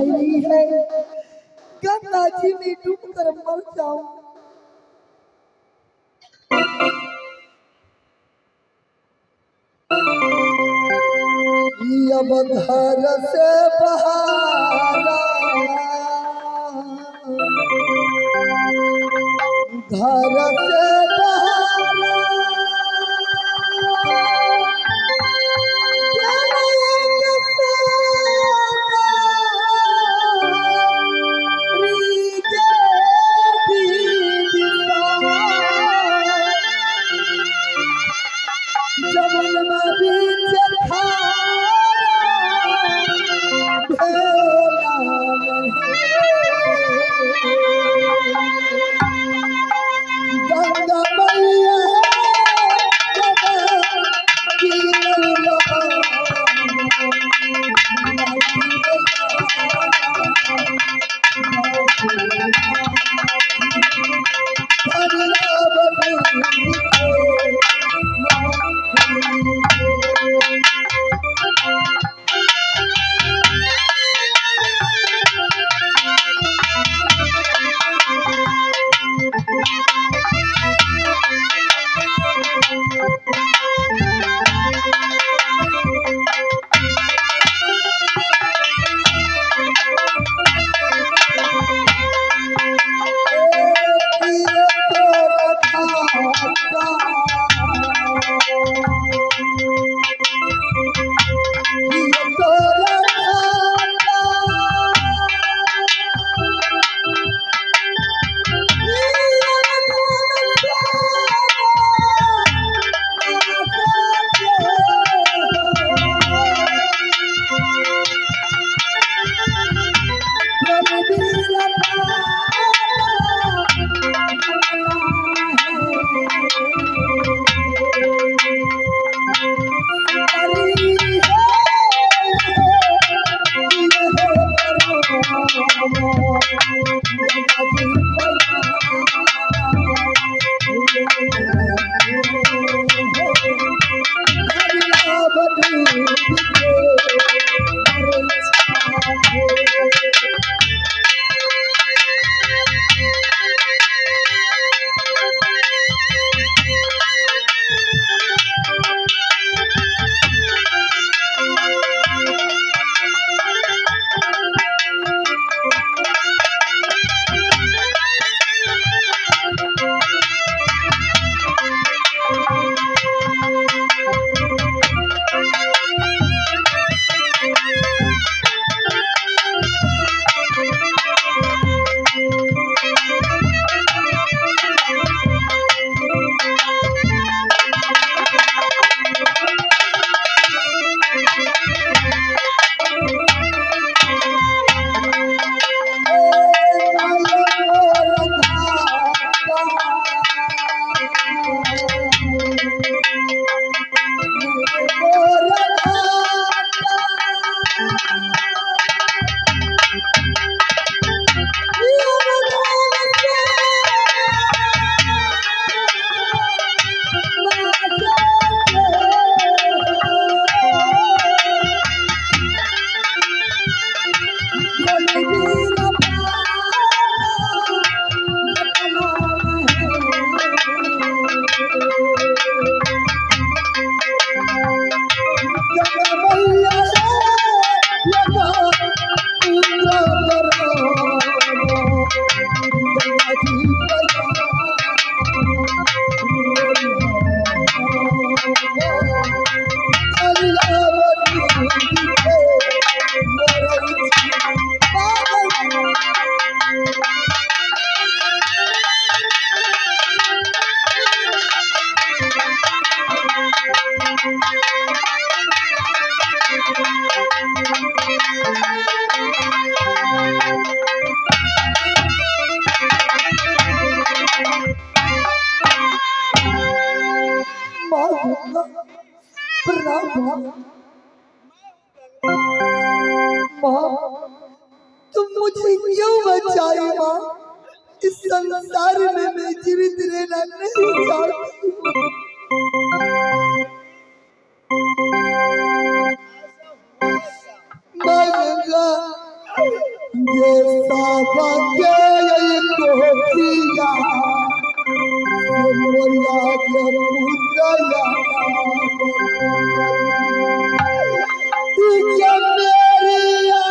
शायरी है, गंगा जी में डूब कर मर जाऊं। अब घर से बहारा, घर से बहारा, गंगा मैया तुम मुझे क्यों बचाई माँ? इस संसार में मैं जीवित रहना नहीं चाहती। माँ गंगा जैसा भाग्य कोठिया मोया के पुत्र या मेरिया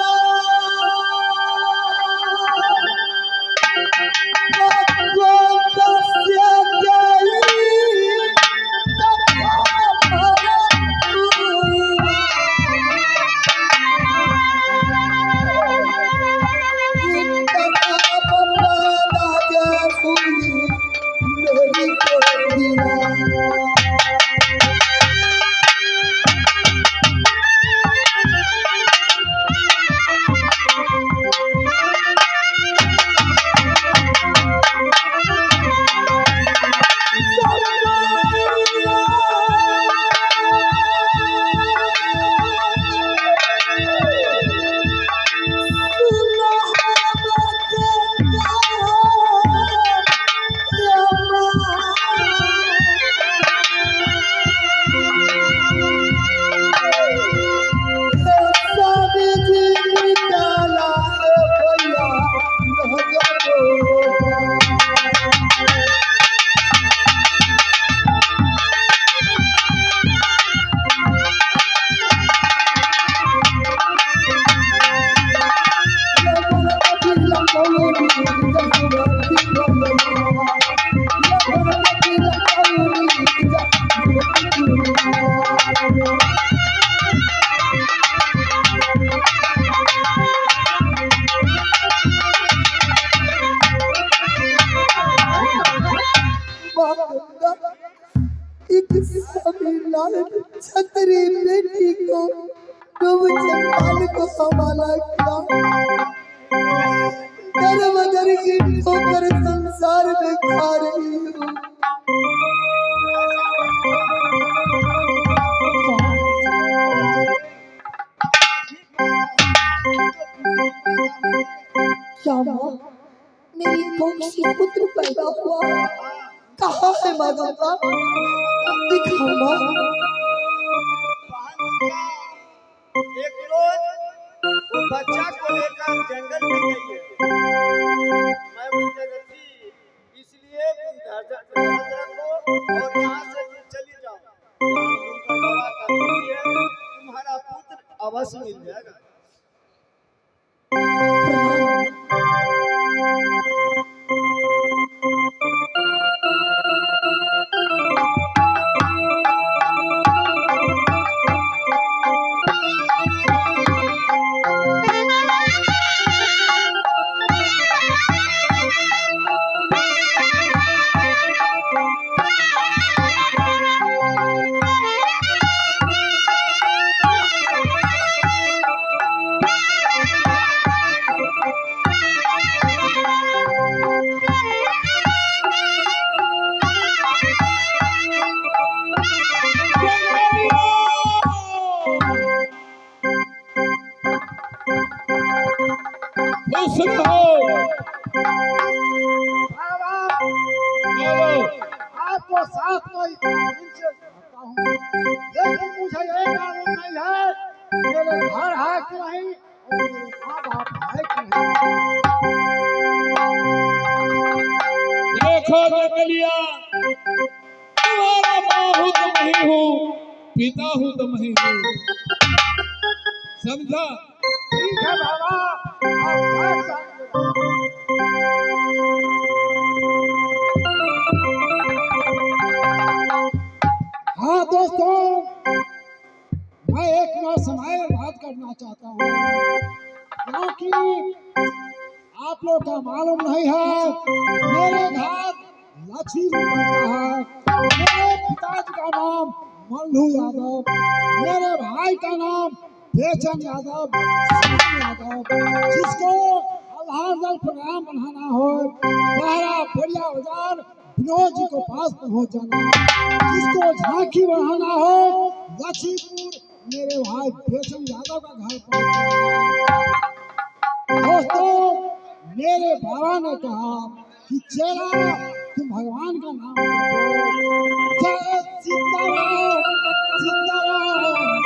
छतरी बेटी को डूब चंडाल को हवाला किया दर बदर की ठोकर संसार में खा रही हूँ। क्या माँ मेरी कौन सी पुत्र पैदा हुआ कहाँ है माता दिखाओ माँ। एक रोज वो बच्चा को लेकर जंगल में गई है। मैं उस जगह थी, इसलिए तुम धैर्य रखो और यहाँ से तुम चली जाओ। तुम दवा करती है, तुम्हारा पुत्र अवश्य मिल जाएगा। आपको साथ में इनसे कहता हूँ, लेकिन मुझे ये मालूम नहीं है मेरे घर है कि नहीं और मेरे माँ बाप है कि नहीं। देखो जंगलिया, तुम्हारा माँ हूँ तो नहीं हूँ, पिता हूँ तो नहीं हूँ, समझा? ठीक है बाबा, आप बैठ जाइए। हाँ दोस्तों, मैं एक समय बात करना चाहता हूँ, क्योंकि आप लोग का मालूम नहीं है मेरे घर लक्ष्मी बनता है। मेरे पिताजी का नाम मल्लू यादव, मेरे भाई का नाम बेचन यादव, श्याम यादव। जिसको अल्लाह प्रोग्राम बनाना हो बहरा बढ़िया बाजार विनोद जी को पास पहुंच जाना। जिसको झांकी बढ़ाना हो लक्ष्मीपुर मेरे भाई बेचन यादव का घर पहुंच। दोस्तों, मेरे बाबा ने कहा कि चेला तुम भगवान का नाम लो। जय सीताराम सीताराम।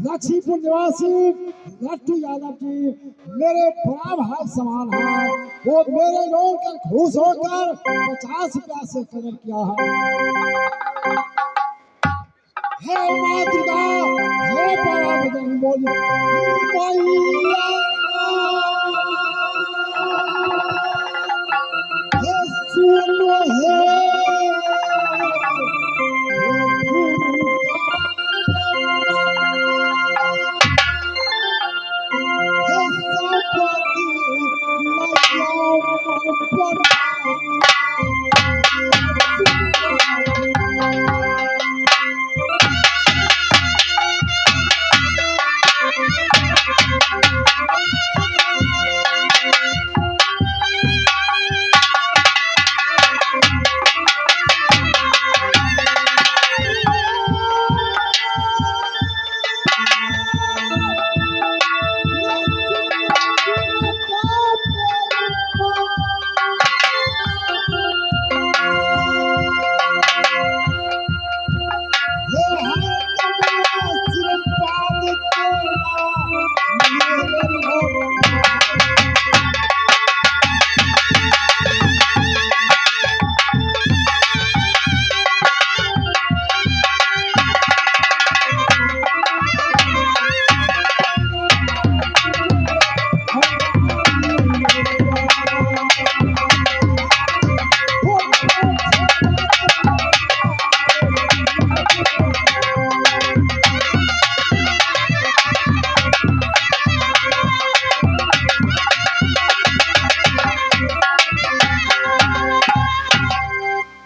लक्ष्मीपुर निवासी लट्टू यादव जी मेरे बड़ा भाई समान है। वो मेरे लोन कर खुश होकर 50 रुपया से कदर किया है माँ दुर्गा, हे बाबा बजरंग बोली मैया, हे सुनो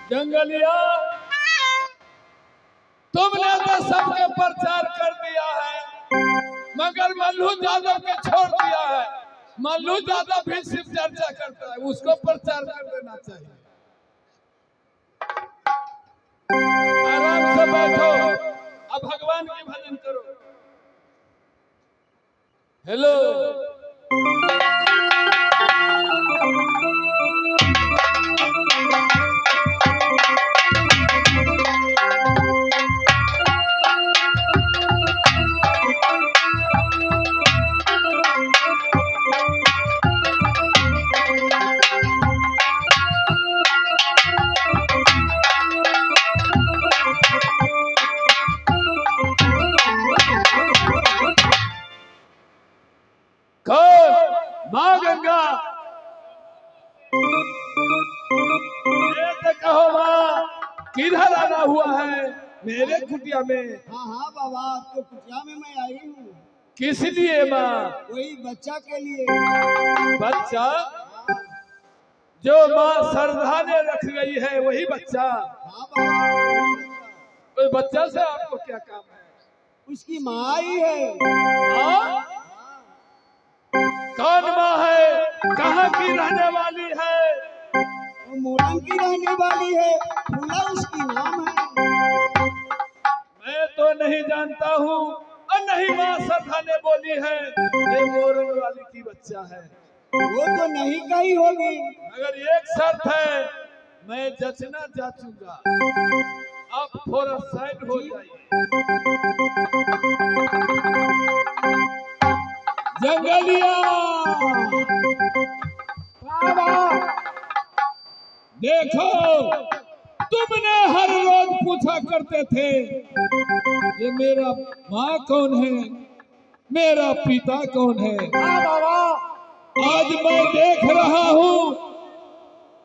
जंगलिया, तुमने तो सबके प्रचार कर दिया है मगर मल्लू यादव के छोड़ दिया है। मल्लू यादव भी सिर्फ चर्चा करता है, उसको प्रचार कर देना चाहिए। आराम से बैठो, अब भगवान की भजन करो। हेलो, माँ गंगा, ये तो कहो माँ, किधर आना हुआ है मेरे कुटिया में? हाँ हाँ बाबा, आपके कुटिया में मैं आई हूँ। किस लिए माँ? वही बच्चा के लिए। बच्चा? जो माँ श्रद्धा ने रख गई है वही बच्चा? हाँ बाबा। तो बच्चा से आपको क्या काम है? उसकी माँ ही है। माँ? कौन माँ है? कहाँ की रहने वाली है? वो मोरंग की रहने वाली है, फूला उसकी नाम है। मैं तो नहीं जानता हूँ और नहीं माँ श्रद्धा ने बोली है ये मोरंग वाली की बच्चा है। वो तो नहीं कही होगी। मगर एक शर्त है, मैं जचना जाचूंगा, आप थोड़ा साइड हो जाइए। जंगलिया देखो, तुमने हर रोज पूछा करते थे ये मेरा माँ कौन है, मेरा पिता कौन है। आज मैं देख रहा हूँ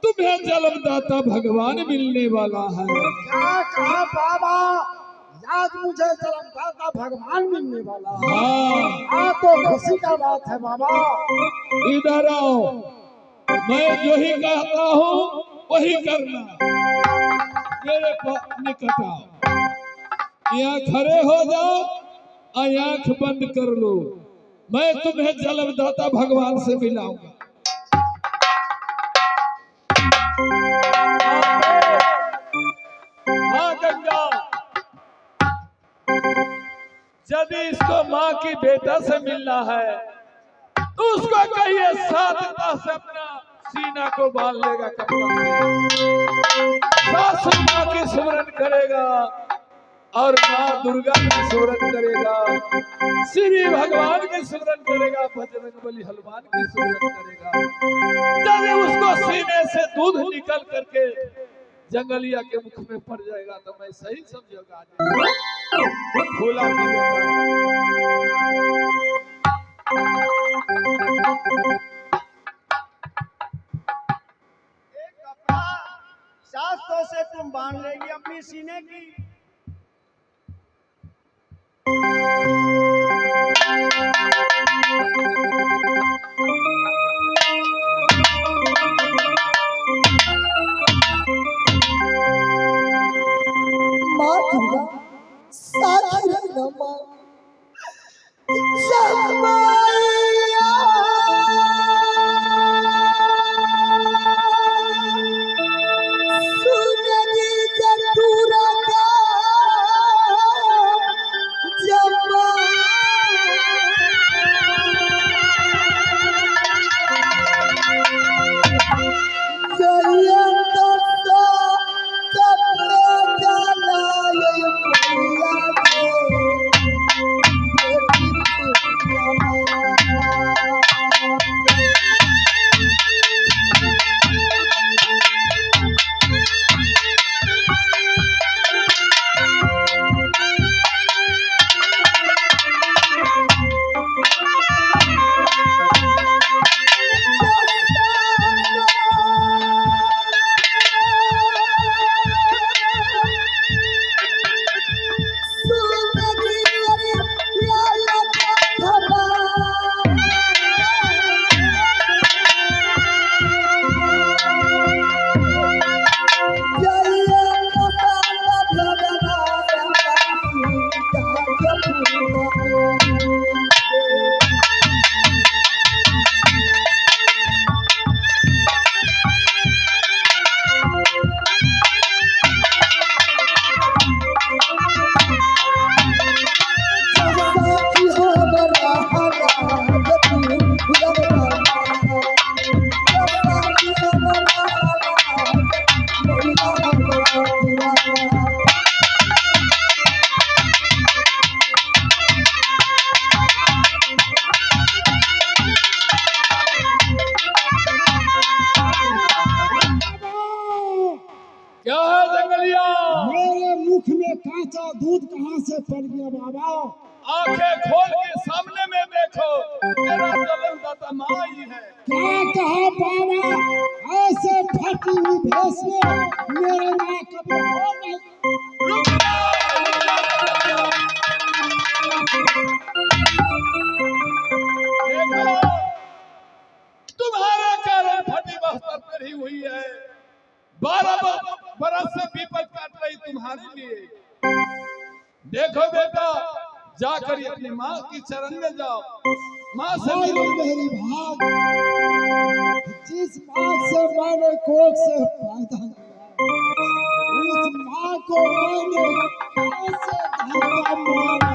तुम्हें जन्मदाता भगवान मिलने वाला है। क्या कहा बाबा, आज मुझे जन्मदाता भगवान मिलने वाला है। हाँ, तो खुशी का बात है बाबा। इधर आओ, मैं जो ही कहता हूँ वही करना। मेरे निकट आओ, यहाँ खड़े हो जाओ और आंख बंद कर लो, मैं तुम्हें जन्मदाता भगवान से मिलाऊंगा। माँ गंगा, यदि इसको माँ की बेटा से मिलना है तो उसको कहिए साधता से अपना सीना को बांध लेगा कपड़ा से, सासू माँ की स्मरण करेगा और माँ दुर्गा की सुमरन करेगा, श्री भगवान की सुमरन करेगा, बजरंगबली हनुमान की सुमरन करेगा, जब उसको सीने से दूध निकल करके जंगलिया के मुख में पड़ जाएगा तो मैं सही समझूंगा फूला पी लेगा। एक कपड़ा 700 से तुम बांध लेगी अपनी सीने की। माँ दुर्गा साथ रहना माँ। जब मैया सुनरी जटूरा का जब क्या है जंगलिया? मेरे मुख में कांचा दूध कहाँ से पड़ गया बाबा? आंखें खोल के सामने में देखो, तेरा जन्मदाता माँ ही है। क्या कहा बाबा? ऐसे फटी हुई भैंस में मेरे माँ कभी हो नहीं। रुक जा, देखो, तुम्हारे कारण फटी बस्तर पड़ी हुई है। 12 बरस से विपद काट रही तुम्हारे लिए। देखो बेटा, जाकर अपनी माँ की चरण में जाओ, माँ से भाई मिलो। मेरी भाग, जिस माँ से मैंने कोख से पैदा किया, उस माँ को मैंने कैसे धक्का मारा?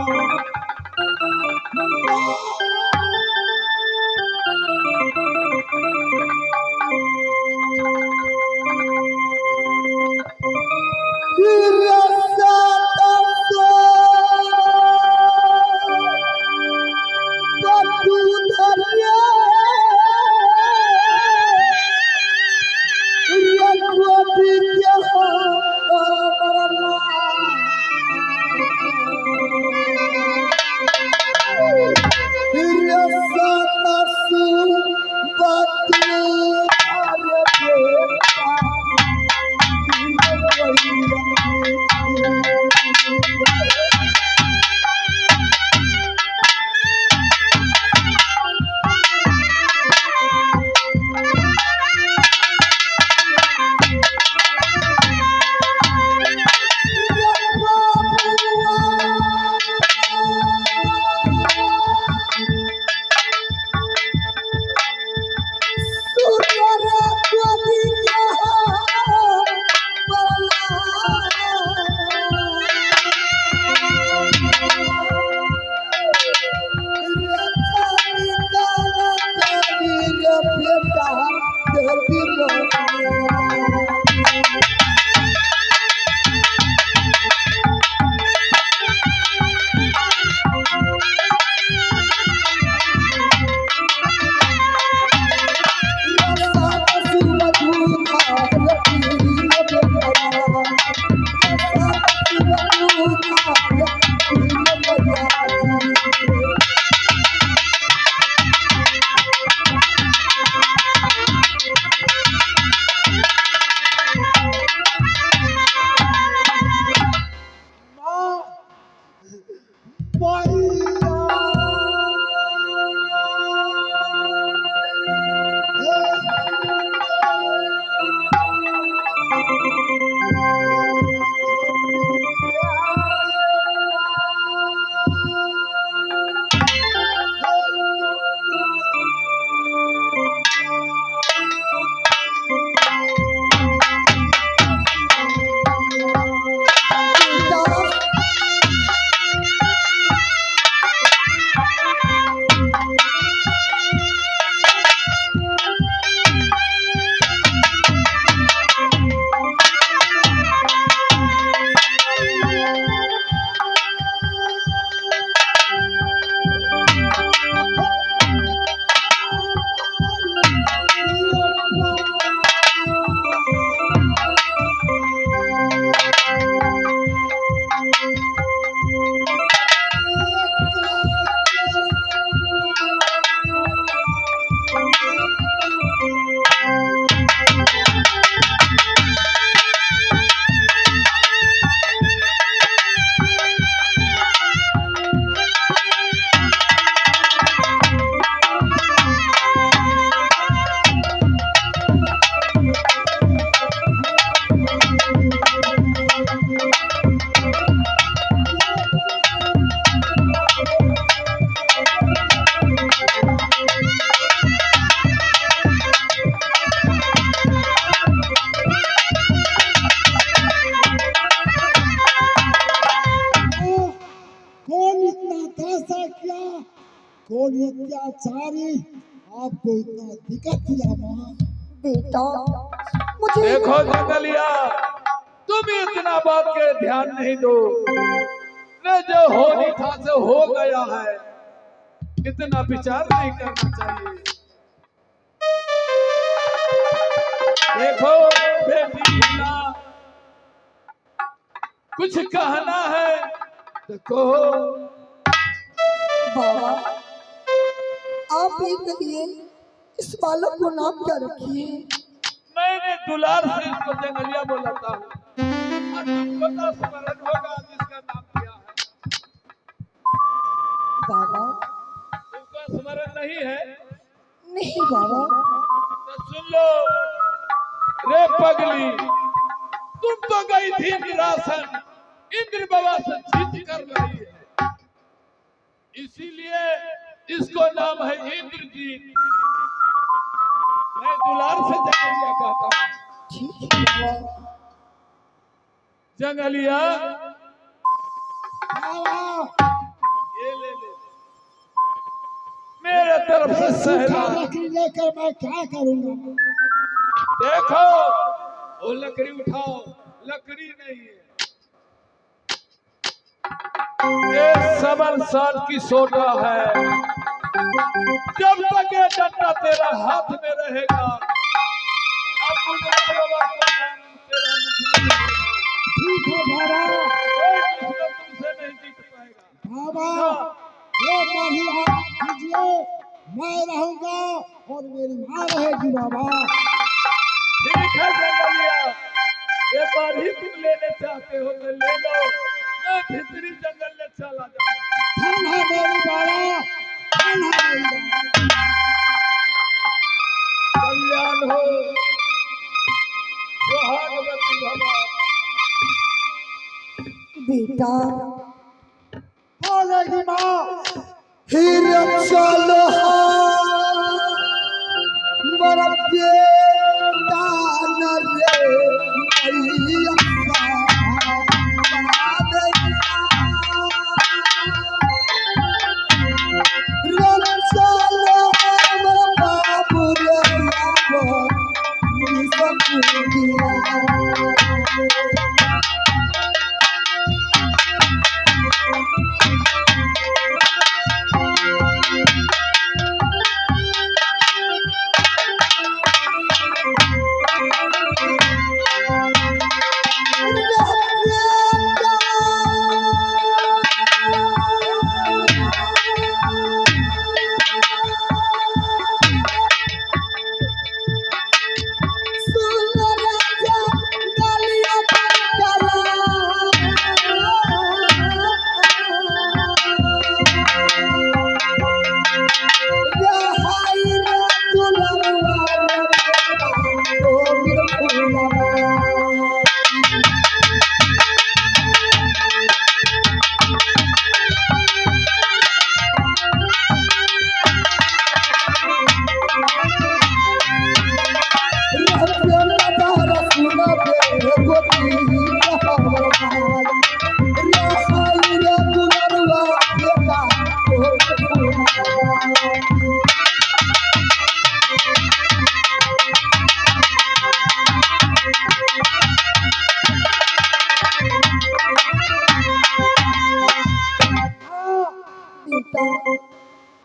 कौन अत्याचारी आपको इतना दिक्कत दिया माँ? बेटा मुझे देखो जंगलिया, तुम इतना बात के ध्यान नहीं दो। न जो होनी था से हो गया है, इतना विचार नहीं करना चाहिए। देखो बेटी भीना, कुछ कहना है तो कहो। बाबा आप ये कहिए इस बालक को नाम क्या रखिए? मैंने दुलार से इसको जंगलिया बोला था, और तुमको तो स्मरण होगा जिसका नाम क्या है। बाबा तुमको स्मरण नहीं है नहीं बाबा। तो सुन लो। रे पगली, तुम तो गई थी निरासन, इंद्र बाबा से जीत कर रही है, इसीलिए इसको नाम है इंद्रजीत। मैं दुलार से जंगलिया कहता हूँ। ठीक है बाबा। जंगलिया बाबा ये ले लो, मेरे तरफ से सूखा सहला। लकड़ी लेकर मैं क्या करूंगा? देखो वो लकड़ी उठाओ, लकड़ी नहीं है, ये सबल साल की सोटा है। जब तक ये डंडा तेरा हाथ में रहेगा, अब मुझे बाबा का नाम तेरा मुख में रहेगा। ठीक है बाबा। कोई दुश्मन तुमसे नहीं जीत पाएगा। बाबा ये माही आप कीजिए, मैं रहूंगा और मेरी माँ रहेगी बाबा। ठीक है जंगलिया, ये बार ही तुम लेने चाहते हो तो ले लो, मैं भीतरी जंगल में चला जाऊंगा। धन है मेरी बाबा, धन है मेरी बाबा। कल्याण हो, सुहागवती भव। बेटा बोलेगी माँ। हीरे चलो मर बेटा न रे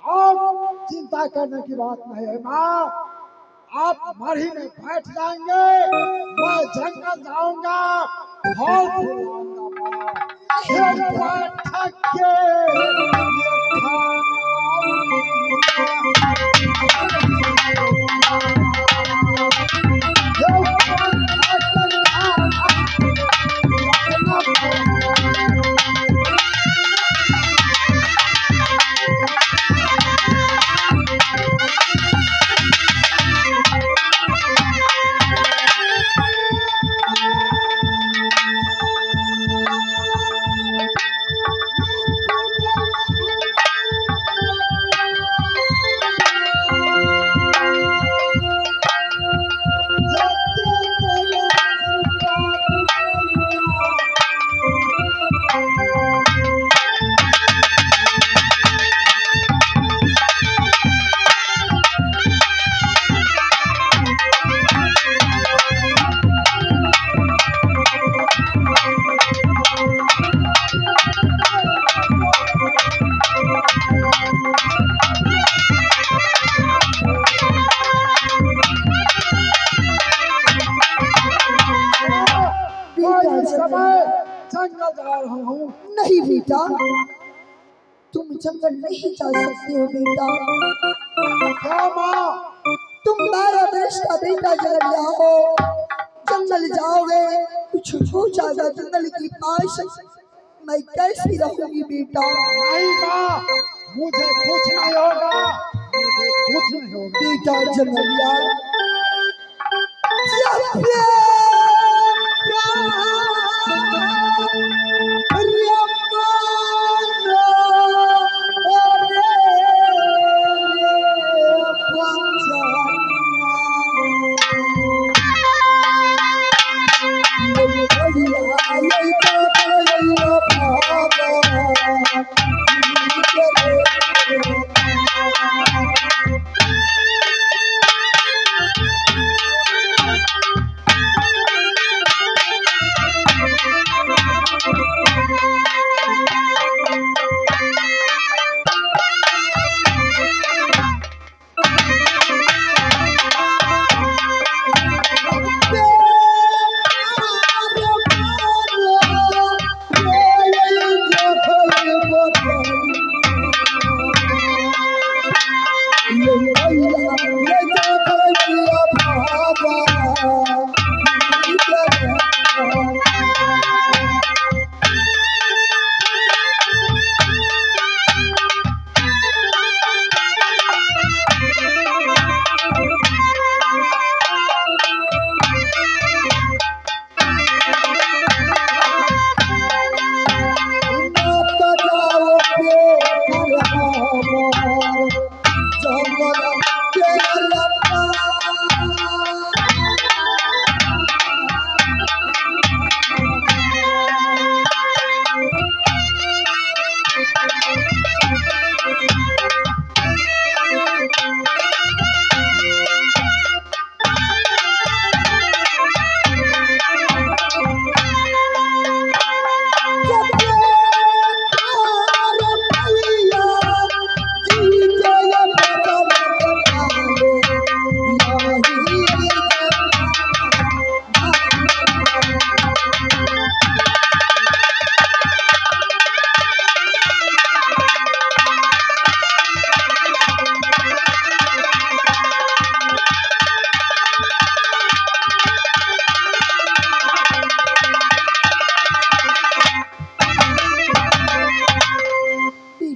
और चिंता करने की बात नहीं है माँ। आप मढ़ी में बैठ जाएंगे, मैं जंगल जाऊंगा, फल फूलाऊंगा माँ। खेलवा ठक्के ये मैं जंगल जा रहा हूँ। नहीं बेटा, तुम जंगल नहीं जा सकते हो बेटा। क्या माँ? तुम 12 वर्ष का बेटा जन्म हो, जंगल जाओगे कुछ हो जाएगा जंगल के पास, मैं कैसी रहूंगी बेटा। नहीं माँ, मुझे कुछ नहीं होगा, मुझे कुछ नहीं होगा। बेटा जन्मलिया,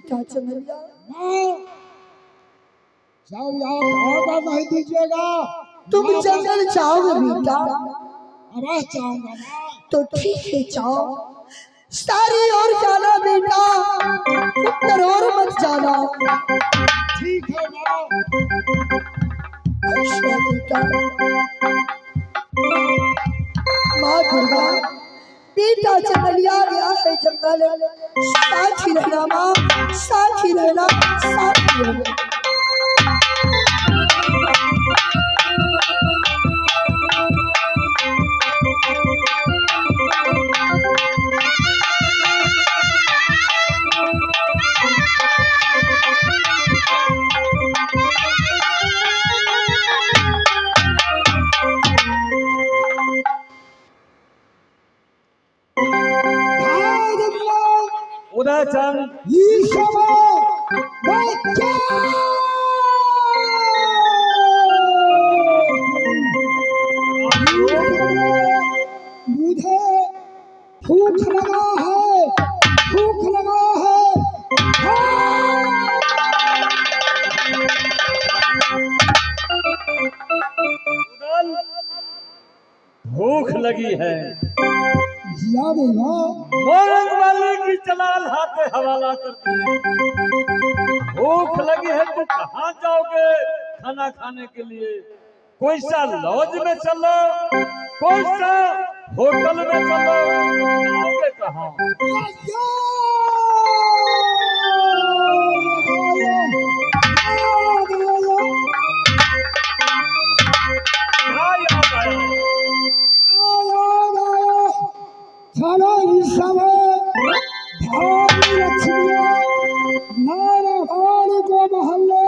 जब चमेलिया, जब आप ऑर्डर नहीं दीजिएगा तुम जंगल जाओगे बेटा? अवश्य चाहूंगा। तो ठीक है जाओ, सारी ओर जाना बेटा, उत्तर ओर मत जाना। ठीक है माँ। अच्छा बेटा। माँ दुर्गा, बेटा चमेलिया गया है जंगल, साथ ही रहना माँ, साथ ही रहना, साथ ही रहना। उदयचंद मुझे भूख लगा है, भूख लगा है। भूख लगी है, मोरंग वाले की चलाल हाथे हवाला कर दी। भूख लगी है तो कहाँ जाओगे खाना खाने के लिए? कोई सा लॉज में चलो, कोई सा होटल में चलो, जाओगे कहाँ? क्या याद आया? चलो इस समय धामी लक्ष्मी नारा भानु को मोहल्ले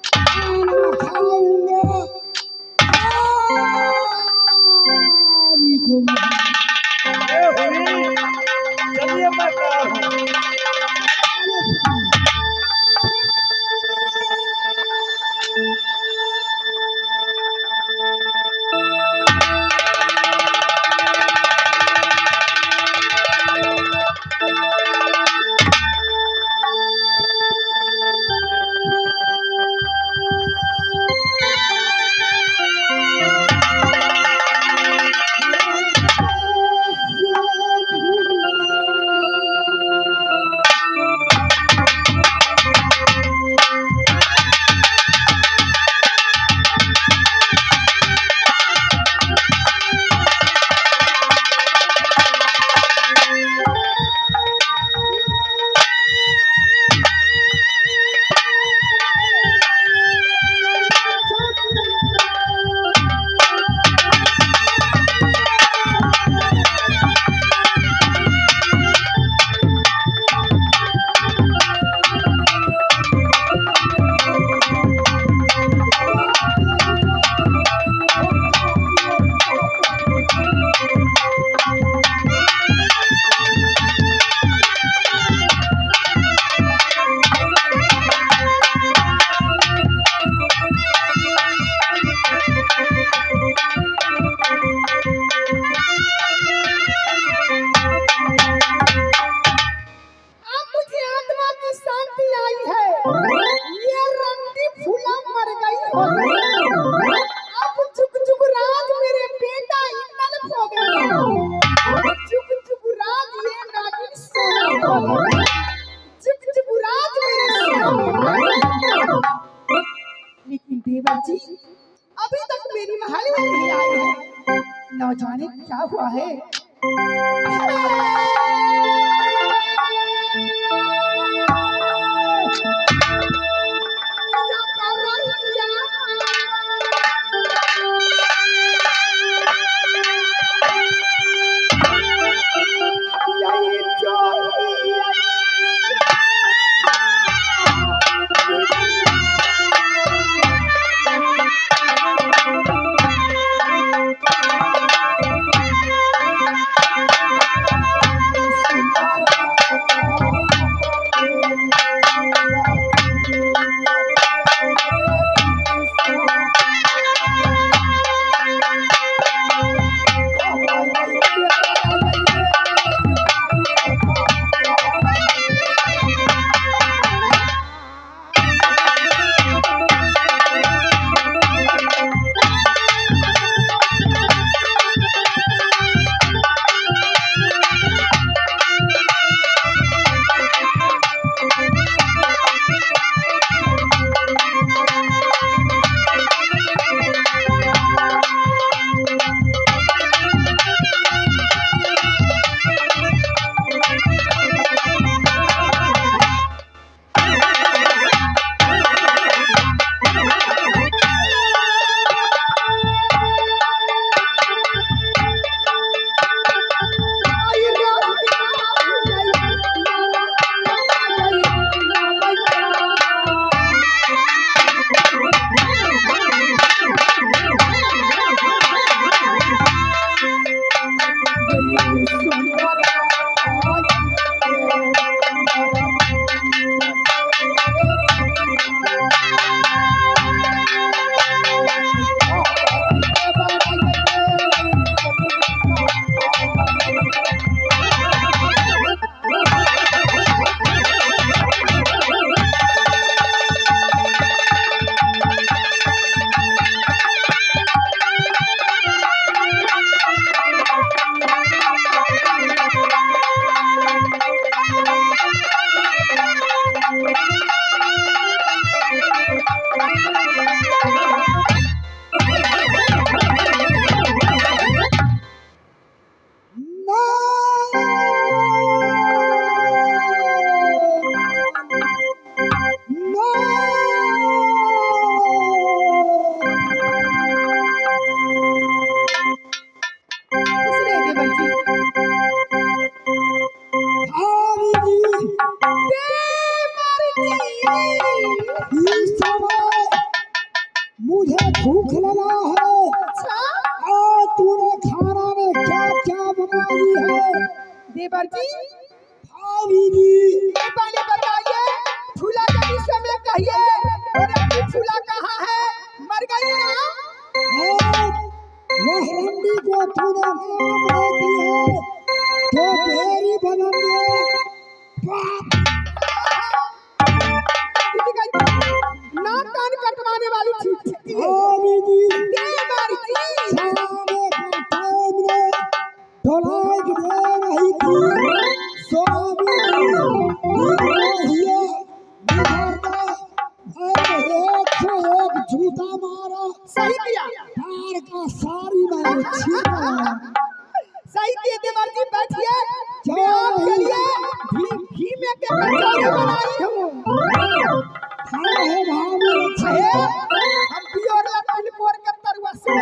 खाना खाऊंगा। धामी को चिपचिपुराज मेरे लेकिन देवर जी अभी तक मेरी महल में नहीं आए हैं। न जाने क्या हुआ है। मुझे भूख लगा है। और तूने खाना में क्या क्या बनाई है? देवर जी भाभी जी पहले बताइए, फूला के विषय में कहिए। और अपनी फूला कहाँ है? मर गई ना? वह रंडी को तूने नाम दे दी है तो बेरी बदल दे। ना कान कटवाने वाली थी। भाभी जी देवर जी खाने का टाइम ने ढलाई दे रही थी। स्वामी जी एक जूता मारा, सही किया। कार का सारी मैंने छीना। सही किए देवर जी, बैठिए। मैं आपके लिए घी में के कचौड़ी बनाई हूँ। है भाभी हम प्योर लपन मोर के तरुआ से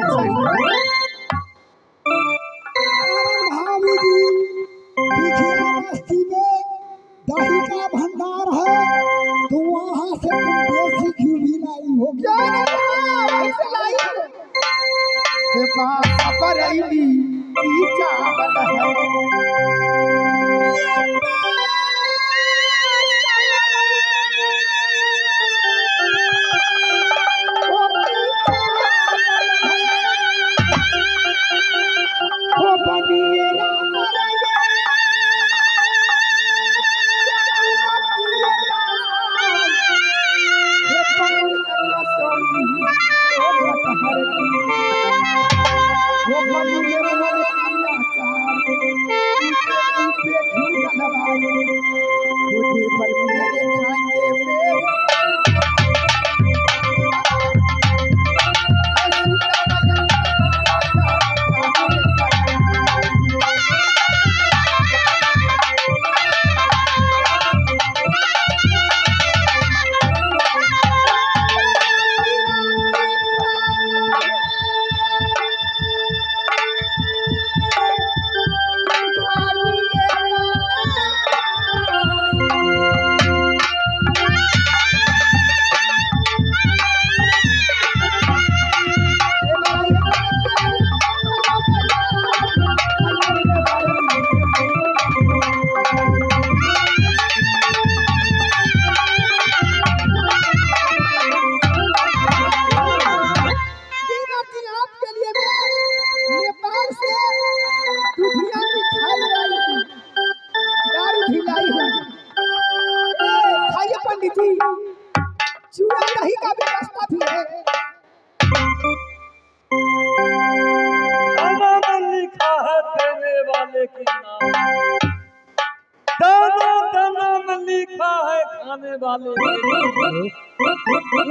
लिखा है खाने वाले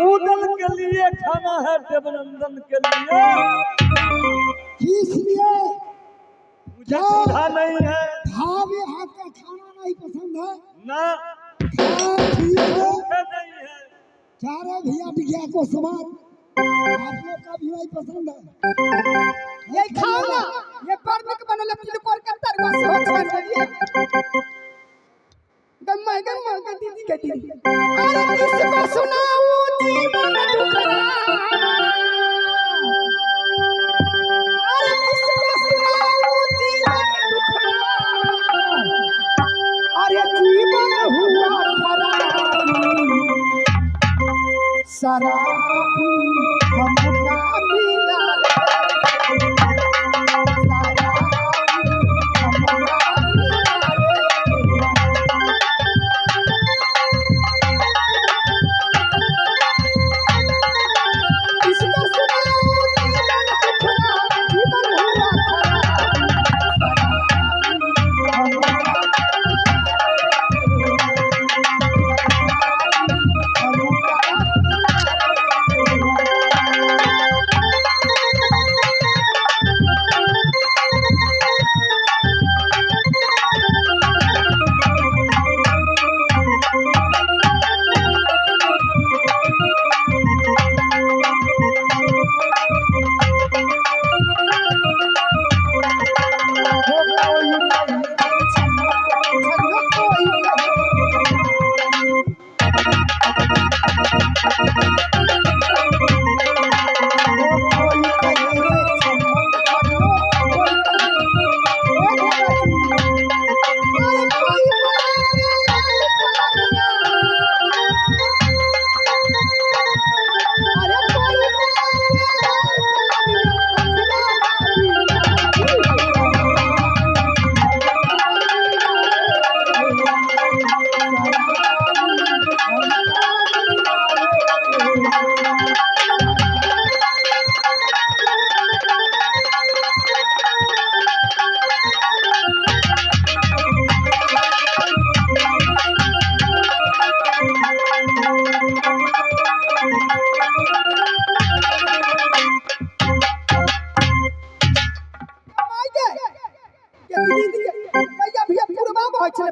उदल के लिए खाना है देवनंदन के लिए। किस लिए? मुझे सुधा नहीं है भाभी हाथ का खाना नहीं पसंद है ना, हाँ, ठीक है। भूखे नहीं है। चारों भैया बिटिया को समान आप लोग का भी नहीं पसंद है। ये खाओ ना, ये पर्व के बनल तिलकोर के तरुआ से हो छन करिए। गम्मा के दीदी के दीदी। अरे किसको सुनाऊं जीवन दुखड़ा, अरे किसको सुनाऊं जीवन दुखड़ा, अरे जीवन हुआ खराब, शराब हमका मिला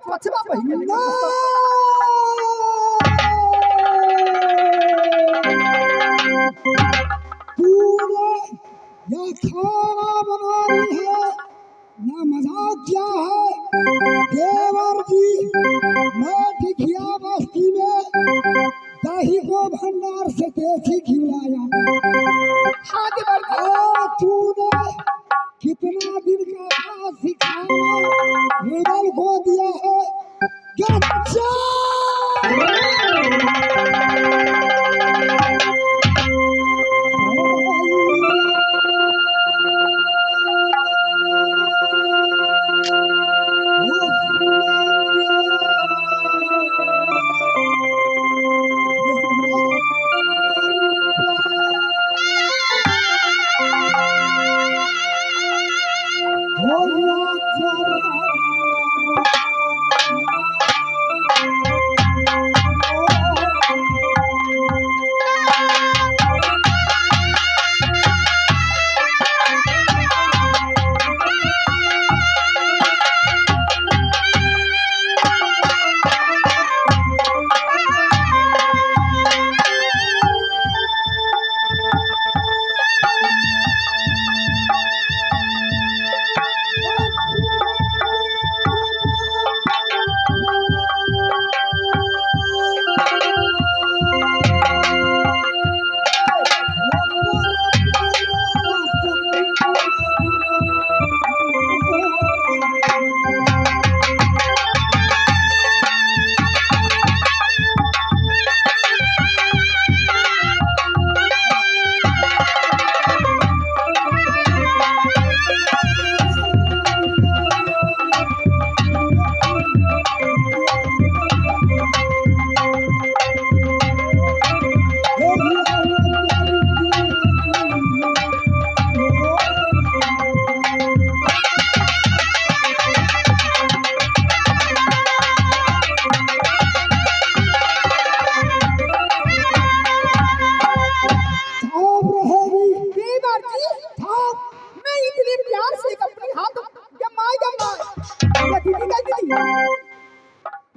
पछवा पहिने तूने यह खाना बना रही है ना, मजाक क्या है देवर जी। मैं टिकिया बस्ती में दही को भंडार से देसी घी लाया। हाँ देवर और तूने कितना दिन का काम सिखाया रुदल को दिया है गच्चा।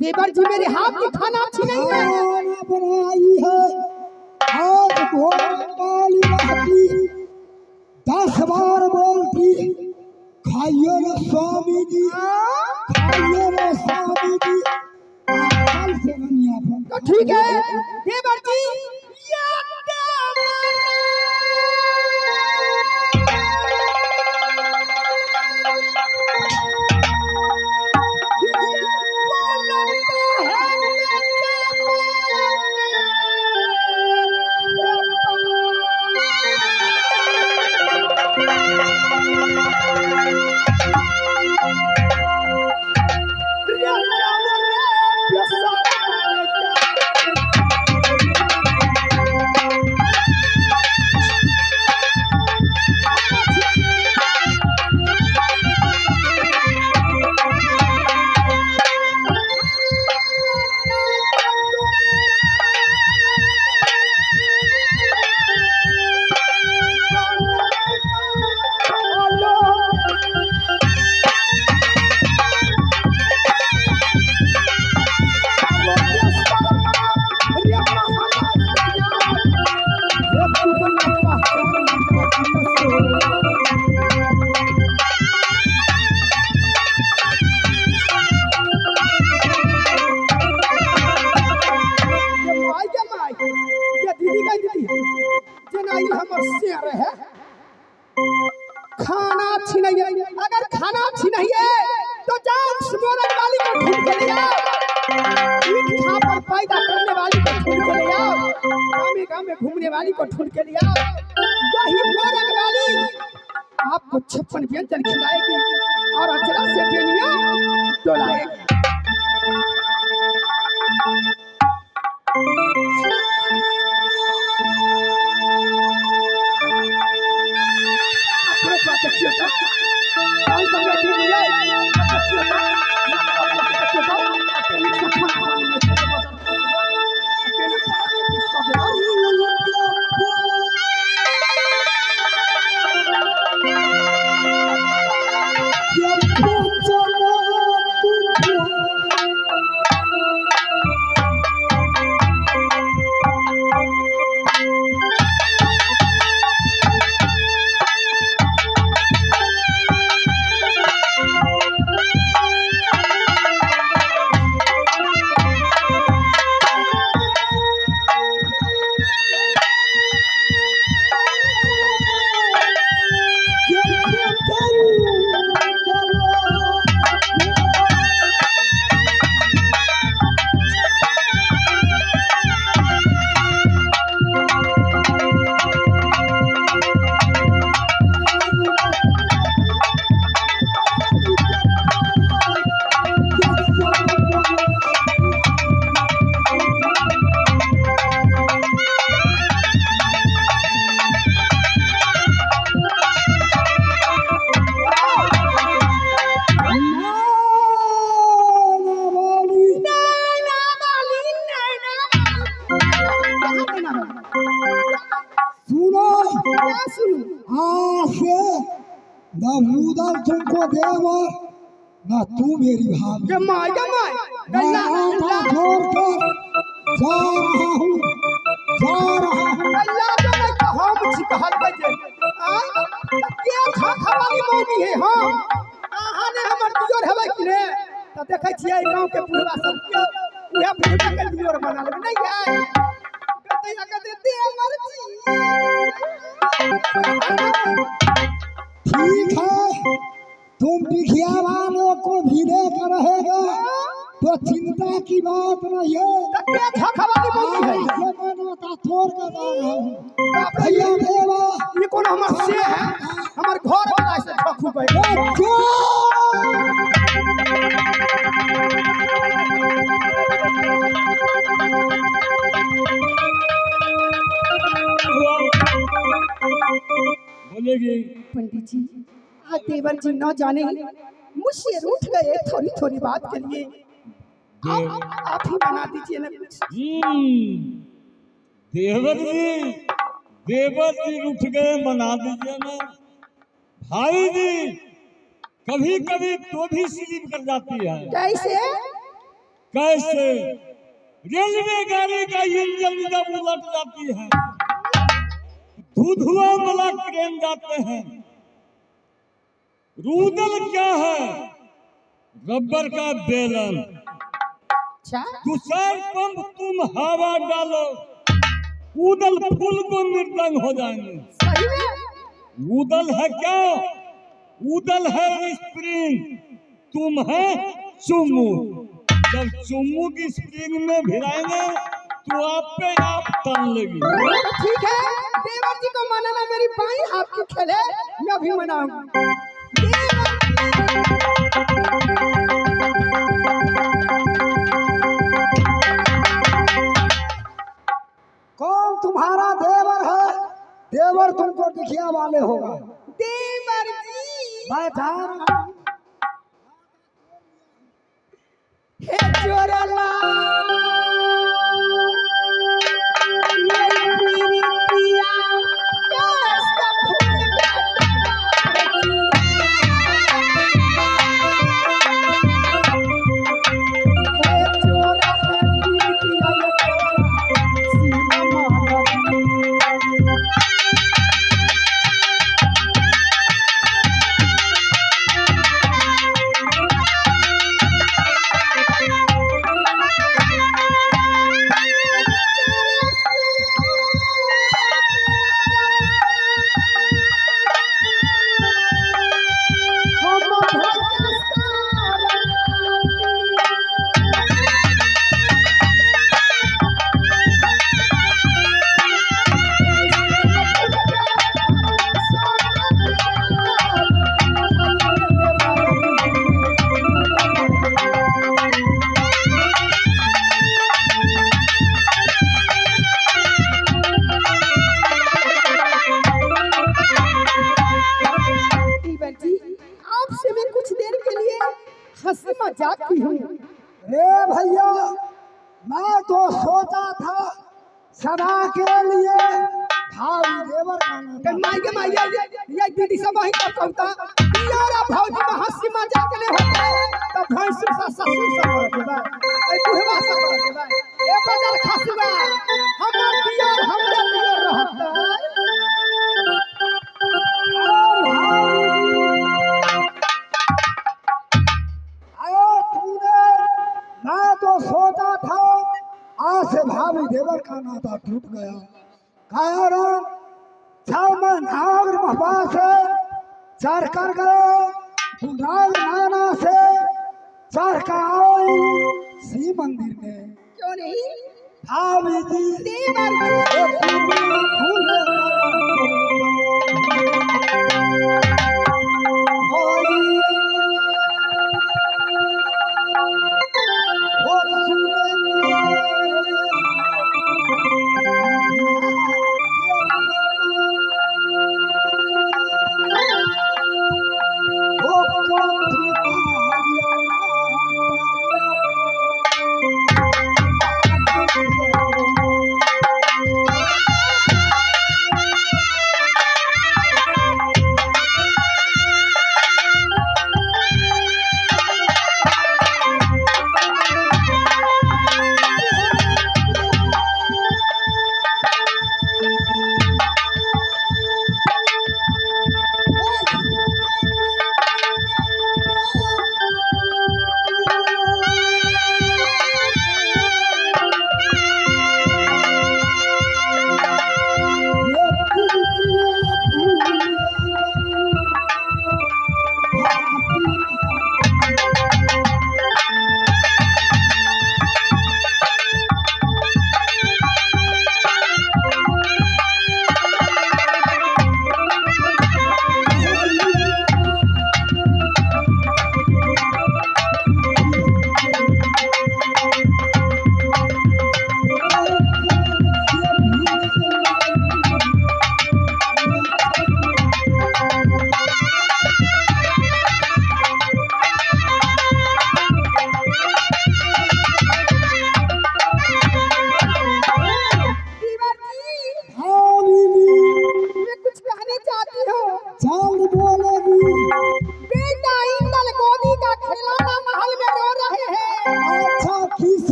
देवर जी मेरे हाथ की खाना अच्छी नहीं है। खाना बनाई है आज भोजन वाली रहती 10 बार बोलती खाइए रे स्वामी जी, खाइए रे स्वामी जी। कल से बनिया तो ठीक है देवर जी, खाना अच्छी नहीं है। अगर खाना अच्छी नहीं है तो जाओ मोरन वाली को ढूंढ के ले आओ, ईट खा पर पैदा करने वाली को ढूंढ के ले आओ, गाँव में घूमने वाली को ढूंढ के ले आओ। वही मोरन वाली आपको 56 व्यंजन खिलाएगी और अचरा से बेनिया डोलाएगी। नबूदल तुमको देवर ना तू मेरी भाभी। जमाई मैं आटा छोड़कर जा रहा हूँ, अल्लाह जो मैं कहाँ मुझे कहल बजे क्या खा खवाली मौनी है। हाँ आहा ने हमर दियोर हवे कि रे त देखै छियै गांव के बुढ़वा सब के उहे बुढ़वा के दियोर बना लेबे नहीं है कतै कतै दे हमर ठीक है तुम बिखिया वालों को भी लेकर रहेगा तो चिंता की बात नहीं है। क्या खा खवाली मौनी है ये मैं नोता तोड़ कर जा रहा हूँ भैया देवा। ये कौन हमर से है हमर घर वाला से ठखू गए बोलेगी पंडित जी आज देवर जी न जाने मुझसे रूठ गए थोड़ी थोड़ी बात के लिए आप ही बना दीजिए ना कुछ। देवर जी उठ गए मना दीजिए ना। भाई जी कभी कभी तो भी स्लिप कर जाती है। कैसे कैसे रेलवे गाड़ी का इंजन जब उलट जाती है, धुआं वाला ट्रेन जाते हैं। रूदल क्या है? रबर का बेलन। अच्छा तुषार पंप तुम हवा डालो, उदल फूल को मृदंग हो जाएंगे। सही में उदल है क्या? उदल है स्प्रिंग, तुम है चुम्मू। जब चुम्मू की स्प्रिंग में भिड़ाएंगे तो आप पे आप तान लेगी। तो ठीक है, देवर जी को मनाना मेरी बाई हाथ की खेल है, मैं भी मनाऊंगा। कौन तुम्हारा देवर है? देवर तुमको दिखिया वाले होगा। देवर जी बैठा हे चोरला ये प्रीतिया कैसा फूल हे चोरा है प्रीतिया ये सीमा माला। आपसे मैं कुछ देर के लिए हंसी मजाक की हूँ। रे भैया, मैं तो सोचा था सदा के लिए भाई देवर का माइके माइया ये दीदी सब वही का कहता यारा भौजी में हंसी मजाक ले होते तो भैंसुर सा ससुर सा कर देबा ए बुढ़वा सा कर देबा ए बजार खसबा हमर दियर हमरे दियर रहता। मैं तो सोचा था आज से भाभी देवर का नाता टूट गया। कारण जब मैं नाग महबा से चढ़ कर गए, नाग नाना से चढ़ कर आई शिव मंदिर में। क्यों नहीं भाभी जी देवर जी फूल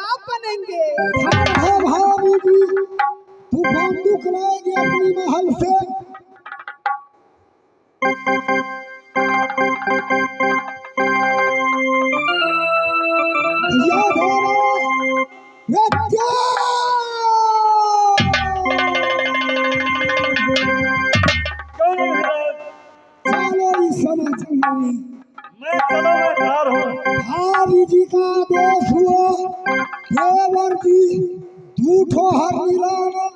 बाप बनेंगे। ध्यान है भाभी जी, तू बंदूक लाएगी अपनी महल से। याद है ये क्या? क्यों नहीं महाराज? चलो इस समय जंगल में मैं चलो मैं तैयार हूँ। भाभी जी का आदेश हुआ, देवर जी झूठो हर मिलाना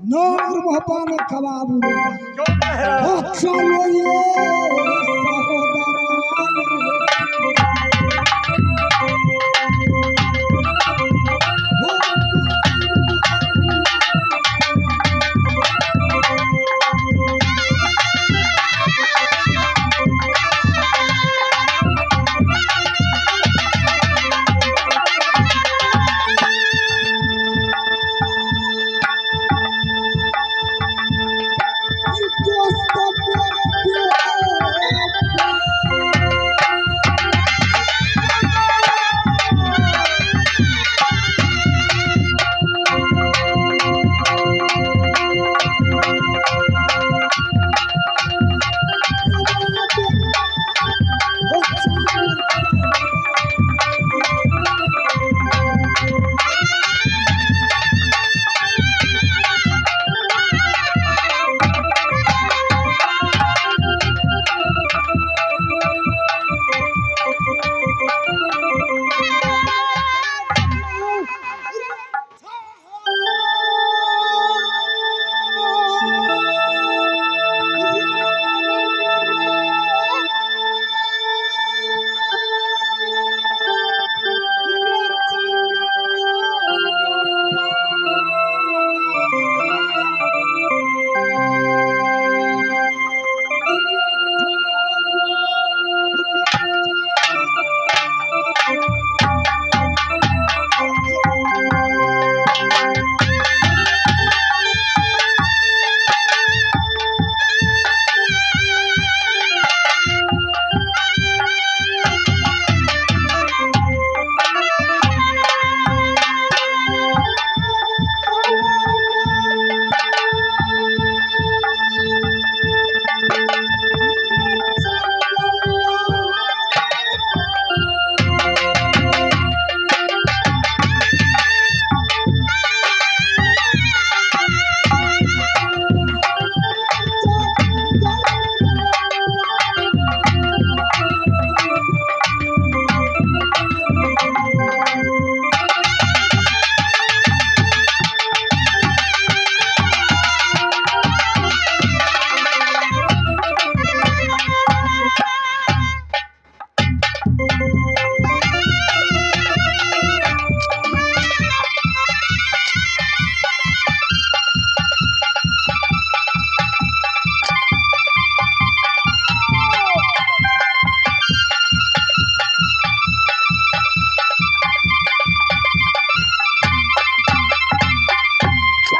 नार महपाने कबाब उड़ेगा। क्यों नहीं महाराज? चलो ये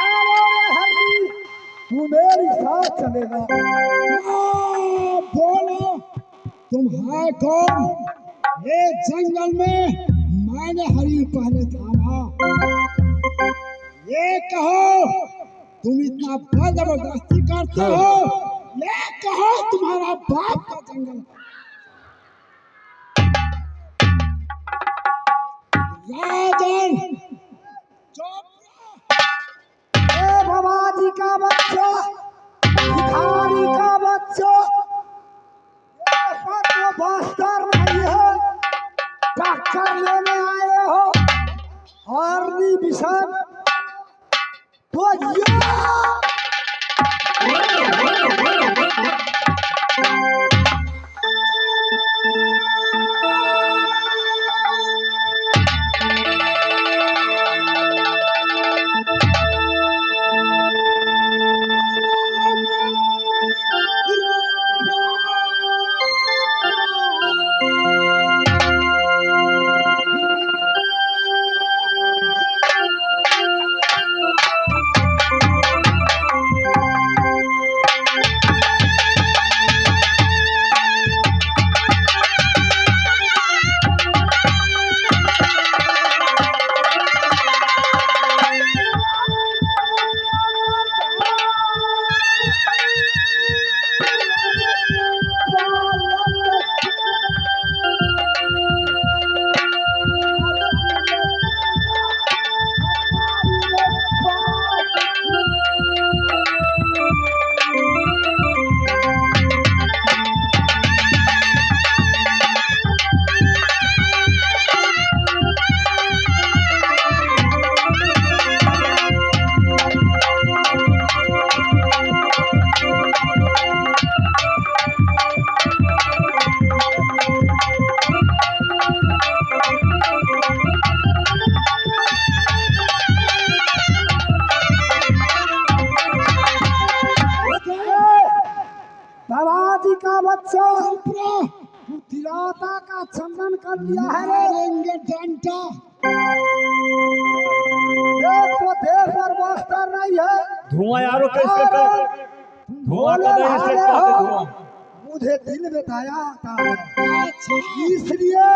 सहोदरा तू मेरे साथ चलेगा। बोलो तुम है कौन? ये जंगल में मैंने हरी पहले थामा। ये कहो तुम इतना जबरदस्ती करते हो, ये कहो तुम्हारा बाप का जंगल। राजन ए भवाजी का बच्चा, भिखारी का बच्चा, ये तो बस्तर नहीं है, टक्कर लेने आए हो और विषम तो ये मान लिया है रे। मारेंगे डंडा। एक तो देश और मास्टर नहीं है, धुआं यारो कैसे कर, धुआं बोले का नहीं भाले से हो, धुआं। मुझे दिल में दया आता है, इसलिए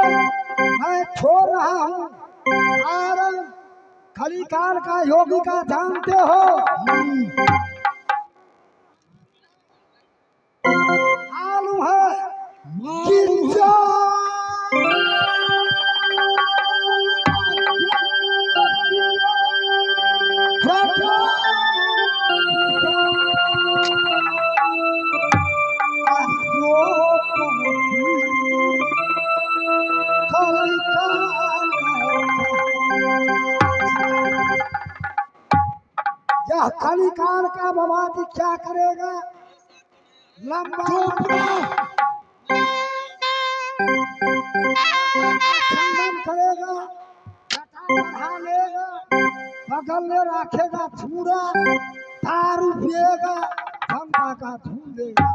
मैं छोड़ रहा हूँ। और खलीकाल का योगी का जानते हो, मालूम है गिंजा यह खलीकाल का बवादी क्या करेगा? लंबा खंडन करेगा, जटा बढ़ा लेगा, बगल में रखेगा छूरा, दारू पिएगा, जनता का धूल देगा।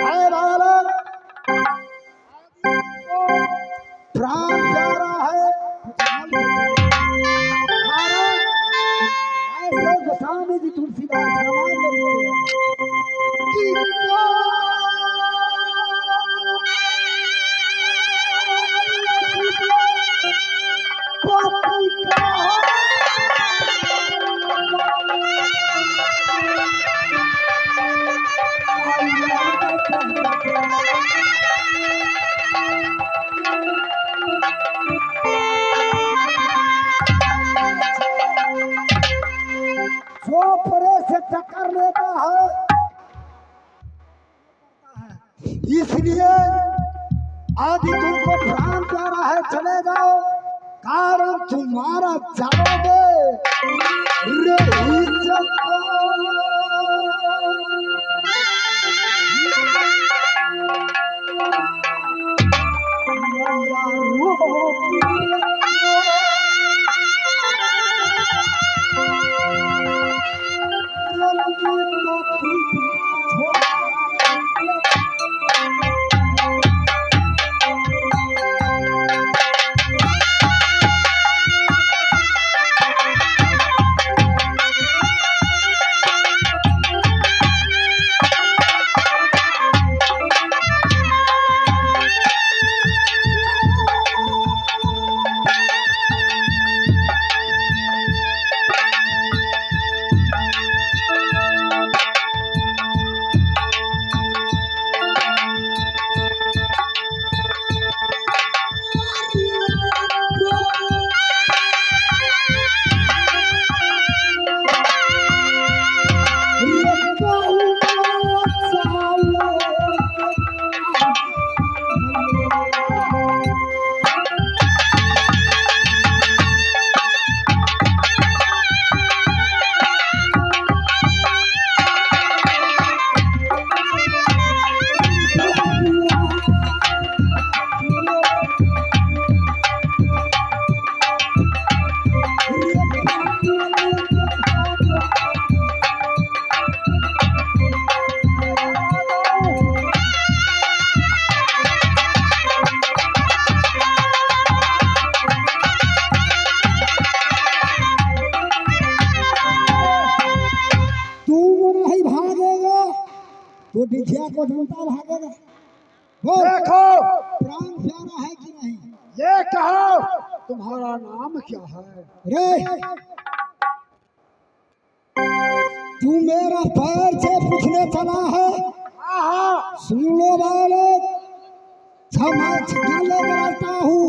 अरे बालक, प्राण प्यारा है, ऐसे गोस्वामी जी तुलसीदास रामायण में लिखते हैं कि जो परे से टक्कर लेता है, इसलिए आदि तुमको प्राण प्यारा है, चले जाओ, कारण तुम्हारा जाओगे रे इज्जत तो डिठिया को ढूंढता भागेगा। देखो प्राण प्यारा है कि नहीं? ये कहो तुम्हारा नाम क्या है? रे तू मेरा पैर से पूछने चला है? सुन लो बालक, क्षमा करता हूँ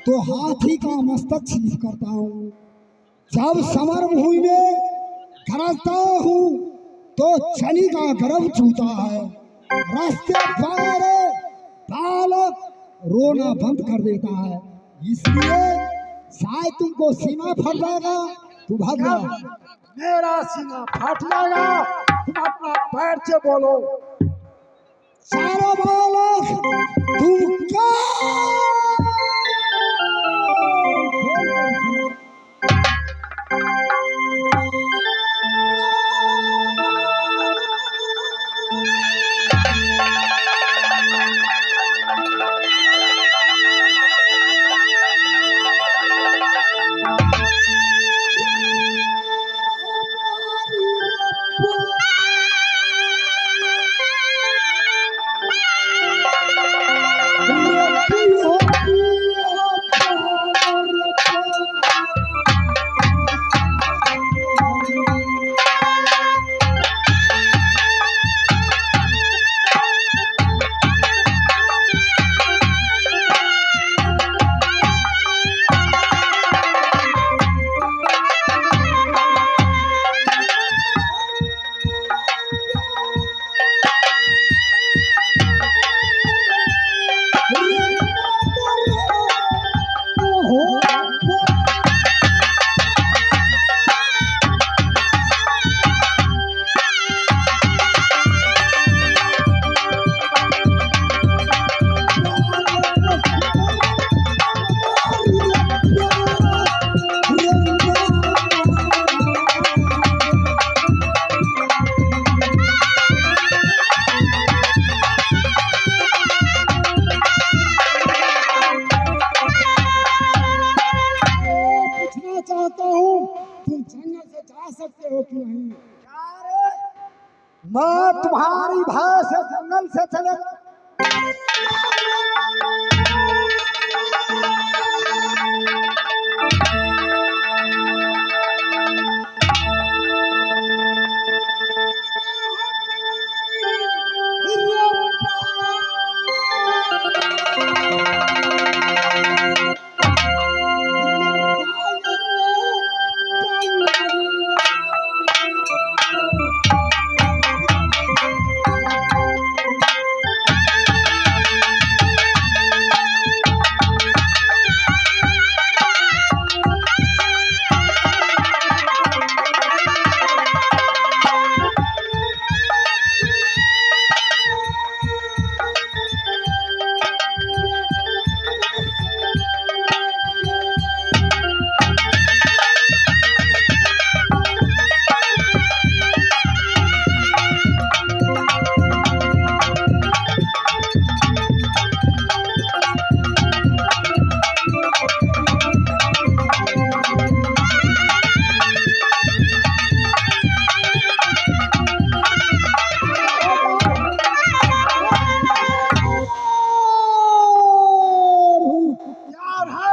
तो हाथी का मस्तक छीन करता हूँ, जब समर भूमि में गरजता हूँ तो चनी का गर्भ छूता है, रास्ते पर बालक रोना बंद कर देता है, इसलिए शायद तुमको सीना फट जाएगा, तू भाग जाओ। मेरा सीना फट जाएगा, तुम अपना पैर से बोलो। सारा बालक तुम क्या मैं तुम्हारी भय से जंगल से चले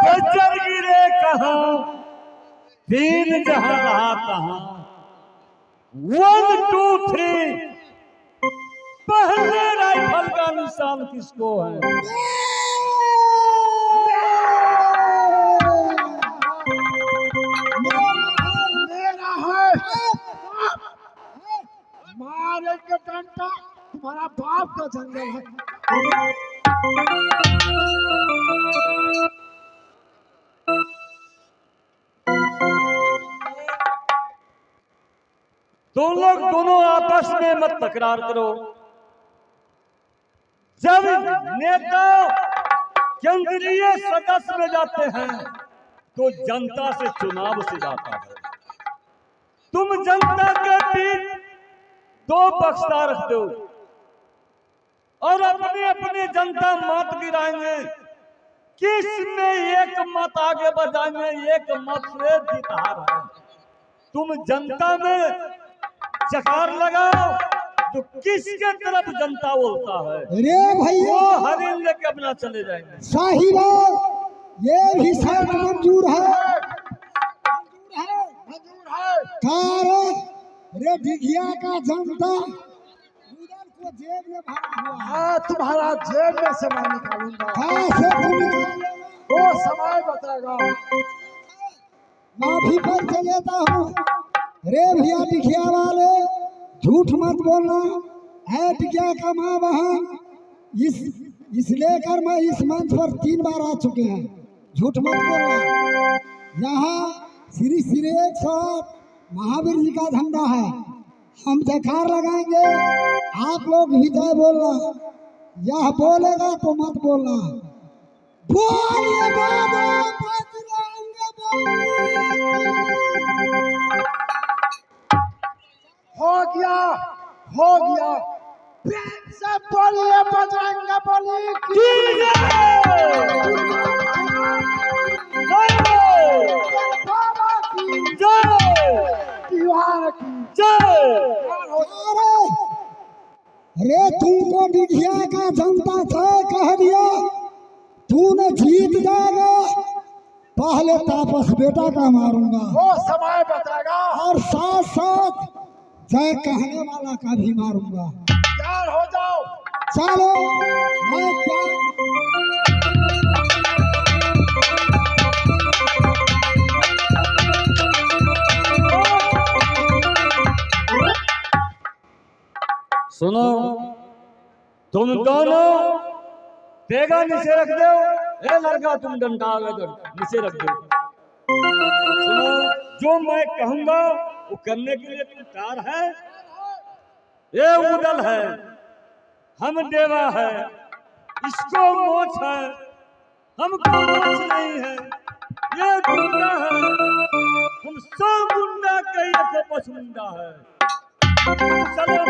बजर गिरे कहाँ, तीन जहां रहा कहाँ। 1 2 3 पहले राइफल का निशान किसको है? मेरा है। मारे के डंडा तुम्हारा बाप का जंगल है। तुम लोग दोनों आपस में मत तकरार करो। जब नेता केंद्रीय सदस्य में जाते हैं तो जनता से चुनाव से जाता है। तुम जनता के बीच 2 बक्सा रख दो और अपनी अपनी जनता मत गिराएंगे। किस में एक मत आगे बढ़ाएंगे, एक मत से जीत हार है। तुम जनता में चकार लगाओ तो किसके तरफ जनता बोलता है अरे भैया वो हरिन लेके अपना चले जाएंगे। सही बात, ये भी शर्त मंजूर है। कारण रे भिगिया का जनता उधर को जेब में भरा हुआ है। तुम्हारा जेब में से मैं निकालूंगा। हाँ से तुम निकालोगे, वो समय बताएगा। माफी पर चलेता हूँ। रे भैया टिकिया वाले, झूठ मत बोलना है। टिकिया का माँ बहन इस लेकर मैं इस मंच पर 3 बार आ चुके हैं। झूठ मत बोलना। यहाँ श्री श्री 108 महावीर जी का झंडा है। हम जयकार लगाएंगे, आप लोग भी जय बोलना। यह बोलेगा तो मत बोलना। बोलिए बाबा बजरंग बली। हो गया, हो गया। प्रेम से बोलिए बजरंग बली की जय। बाबा की जय दीवार की जय। अरे तुमको डिघिया का जनता तय कह दिया, तूने जीत जाएगा। पहले तापस बेटा का मारूंगा, वो समय बताएगा। और साथ साथ जय कहने वाला का भी मारूंगा। तैयार हो जाओ। चलो मैं क्या सुनो, तुम दोनों तेगा नीचे रख दो। ए लड़का, तुम डंडा आगे नीचे रख दो। सुनो, जो मैं कहूंगा वो करने के लिए तुम तैयार है? ये उदल है, हम देवा है, इसको मोच है, हमको मोच नहीं है। ये गुंडा है, हम 100 गुंडा के एक पसमुंडा है। चलो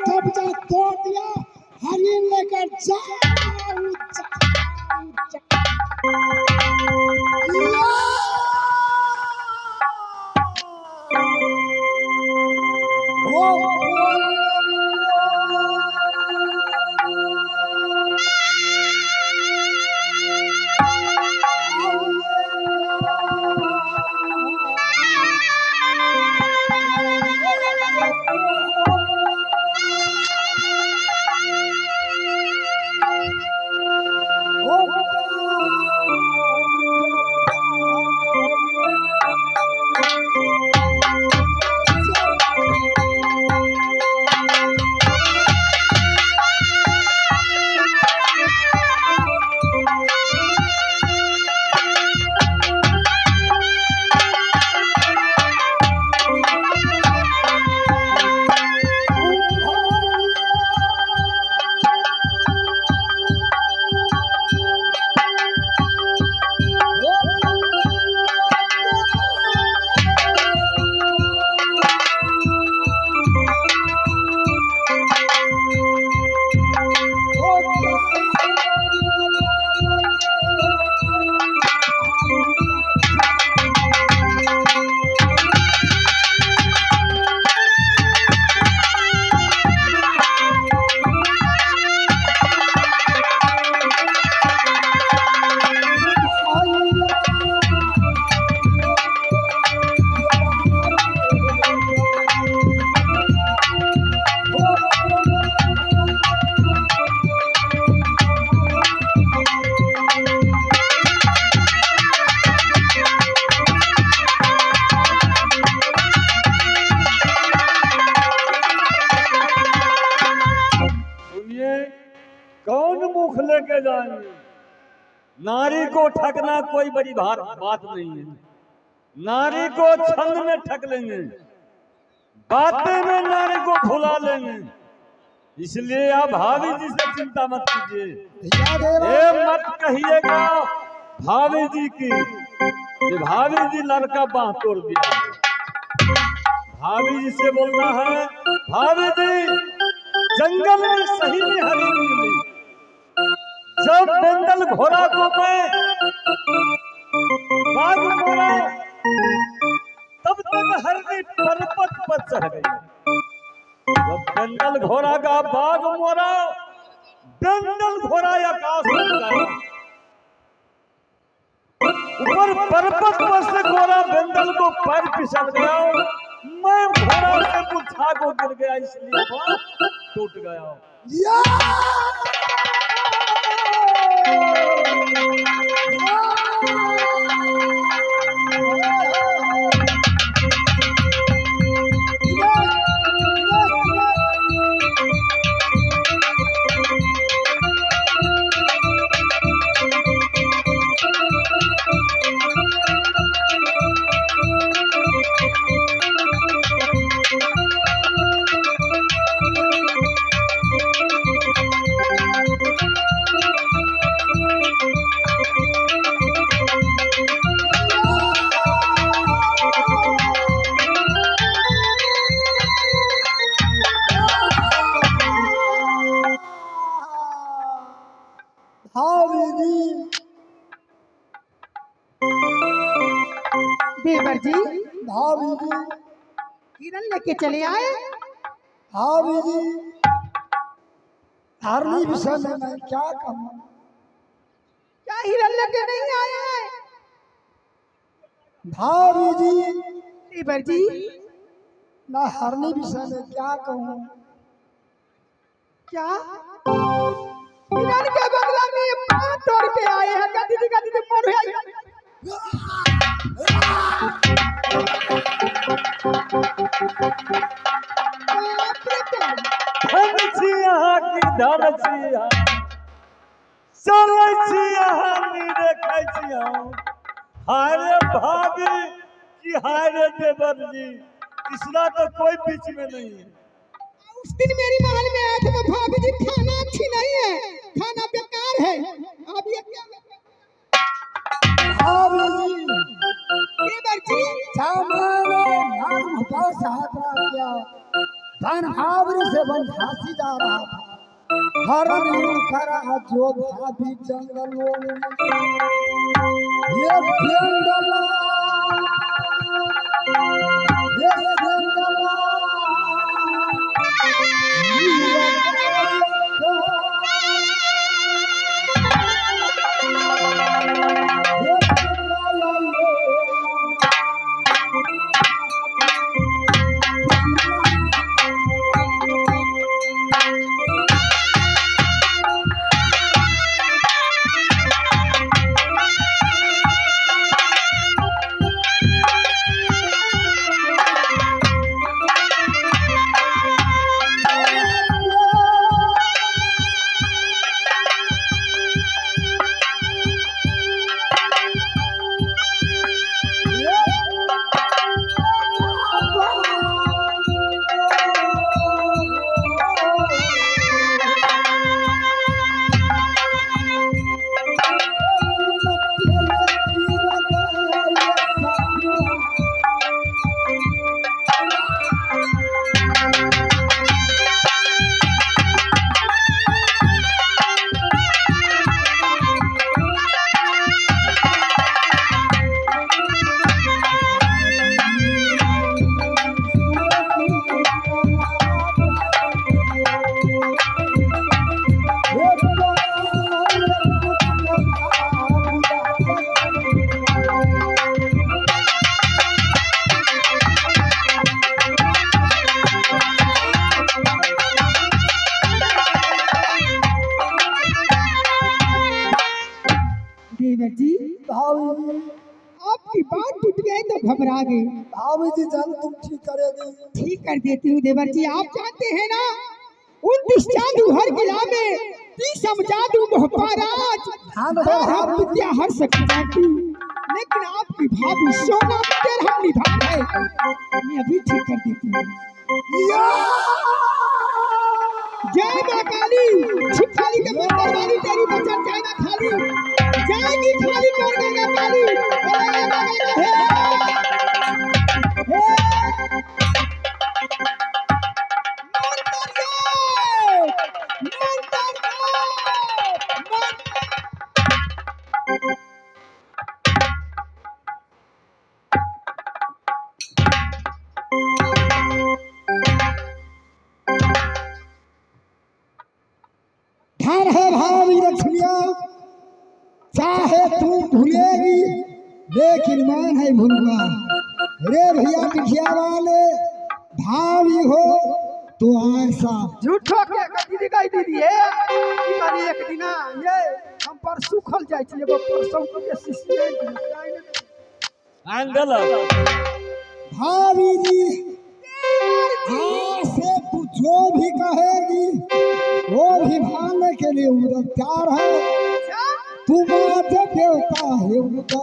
कब्जा तोड़ दिया, हरिन लेकर जाओ। मुख लेके जाएंगे। नारी को ठगना कोई बड़ी बात नहीं है। नारी को छंद में ठग लेंगे। बातें में नारी को भुला लेंगे, इसलिए आप भाभी जी से चिंता मत कीजिए। ये मत कहिएगा भाभी जी की कि भाभी जी लड़का बांह तोड़ दिया। भाभी जी से बोलना है, भाभी जी जंगल में सही में हरिण मिली, जब बेंदल घोड़ा को मैं बाग मोड़ा, तब तक हरनी पर्वत पर चढ़ गई। जब बेंदल घोड़ा का बाग मोड़ा, बेंदल घोड़ा आकाश में गया, ऊपर पर्वत पर से घोड़ा बेंदल को पैर फिसल गया, मैं घोड़ा से बुझा को गिर गया, इसलिए बाँह टूट गया। देवर जी भाभी जी, हिरन लेके चले आए। भाभी जी, हरनी विषय में मैं क्या कहूँ? क्या हिरन लेके नहीं आए हैं? भाभी जी, देवर जी मैं हरनी विषय में क्या कहूँ? क्या हिरन के बदला में बांह तोड़ के आए हैं? गदी मोर है। यहाँ की धरसिया चले देखिया, हाय रे भाभी कि हाय रे देवर जी, तीसरा तो कोई बीच में नहीं है। उस दिन मेरी महल में आया था तो भाभी जी खाना अच्छी नहीं है, खाना बेकार है। अब ये क्या भाभी जी, देवर जी सामने नाम का सहारा किया, धन भावरी से बन फांसी जा रहा था। हरण करा जो भाभी जंगलों में, ये जंगला, ये जंगला, आपकी बात टूट गई तो घबरा गई। भाभी जी जल्द तुम ठीक करेगी। ठीक कर देती हूँ देवर जी। आप जानते हैं ना 29 जादू हर किला में 30 जादू मोहपाराज विद्या हर शक्ति, लेकिन आपकी भाभी सोना तेरह निधान है। मैं अभी ठीक कर देती हूँ। जय मां काली, छिपकली के मंदिर वाली तेरी बचन जाए ना खाली, जाएगी खाली कर देगा काली। धन है भावी रखलिया, चाहे तू भूलेगी लेकिन मान है भूलूंगा। रे भैया पिठिया वाले भावी हो तो ऐसा झूठो के दीदी का दीदी है कि माने एक दिना ये हम पर सुखल जाय छी, एगो परसों के सिस्टम आंगल भावी जी आज से तू जो भी कहेगी वो भी मानने के लिए उधर तैयार है। तू बात देवता है उनका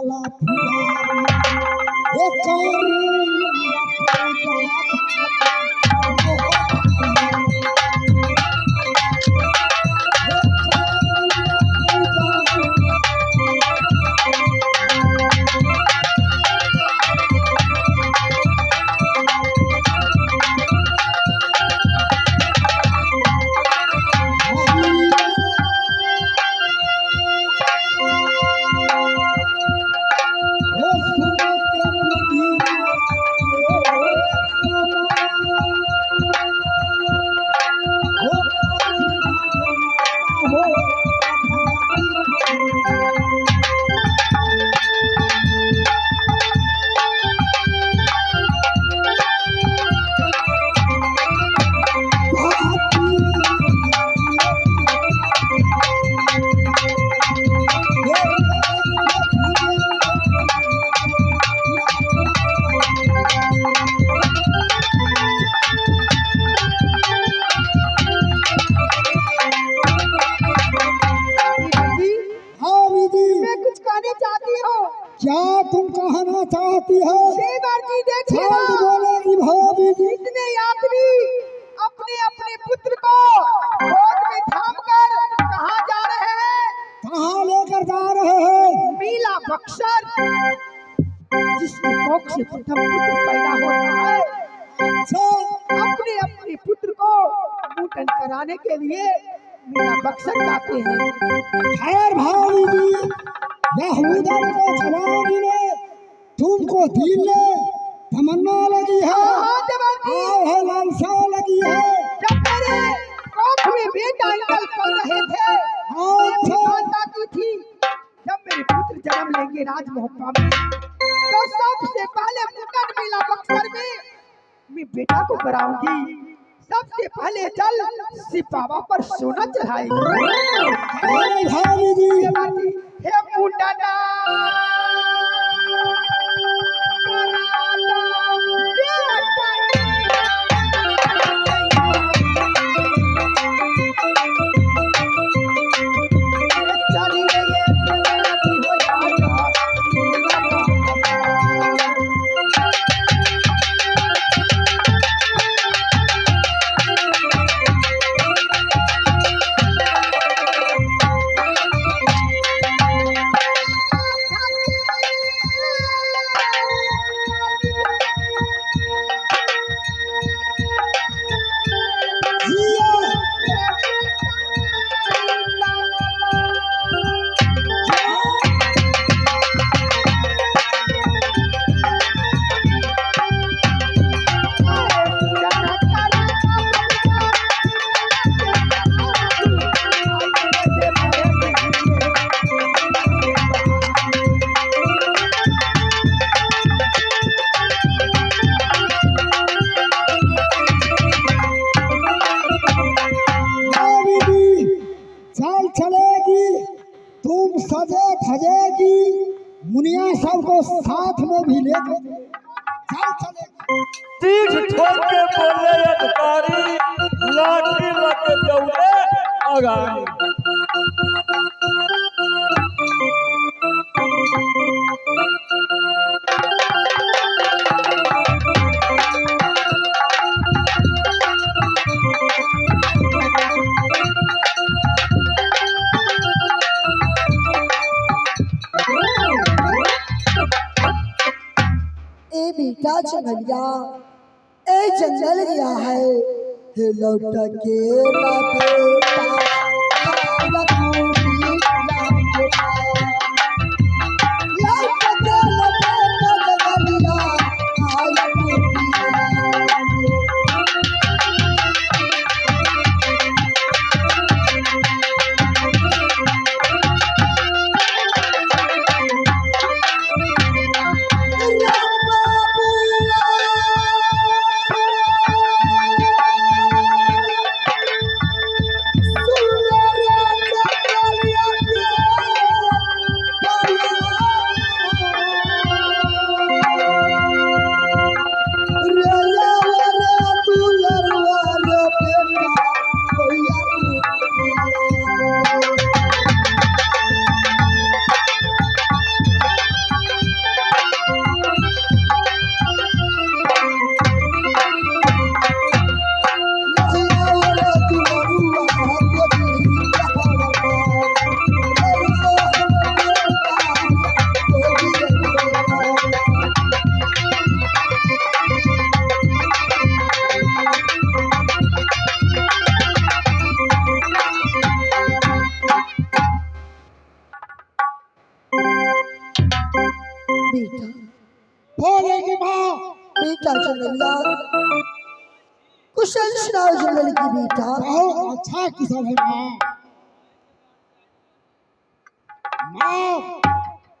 क्या तुम कहना चाहती हो? बोलेगी भाभी जी। इतने यात्री अपने अपने पुत्र को गोद में थाम कर कहाँ जा रहे हैं? कहाँ लेकर जा रहे हैं? मीला बक्सर, जिसकी कोख से प्रथम पुत्र पैदा होता है। अच्छा, अपने अपने पुत्र को मुंडन कराने के लिए मीला बक्सर जाते हैं। खैर भाभी जी, यहूदा को जवानी ने तुमको दिल ने तमन्ना लगी है, आओ है लालसा लगी है। जब मेरे कोख में बेटा निकल कर रहे थे, अच्छा। माता की थी जब मेरे पुत्र जन्म लेंगे राजमहल में, तो सबसे पहले मुंडन मीला बक्सर में मैं बेटा को कराऊंगी। सबसे पहले जल शिव बाबा पर सोना चढ़ाएगी। भाभी जी, हे मुंडना सजे धजेगी, मुनिया सबको साथ में भी लेकर चल चलेगी। तीर छोड़ के बोले अधिकारी, लाठी लगे दौड़े आगामी। बेटा जंगलिया ए जंगल गया है हे लौट के ना बेटा आएगा तू भी राम के पास। लौट के ना बेटा जंगलिया आएगा तू भी राम के बेटा बोलेगी माँ। बेटा जंगलिया कुशल सुनाओ जंगल की बेटा। बहुत अच्छा किसान है माँ। माँ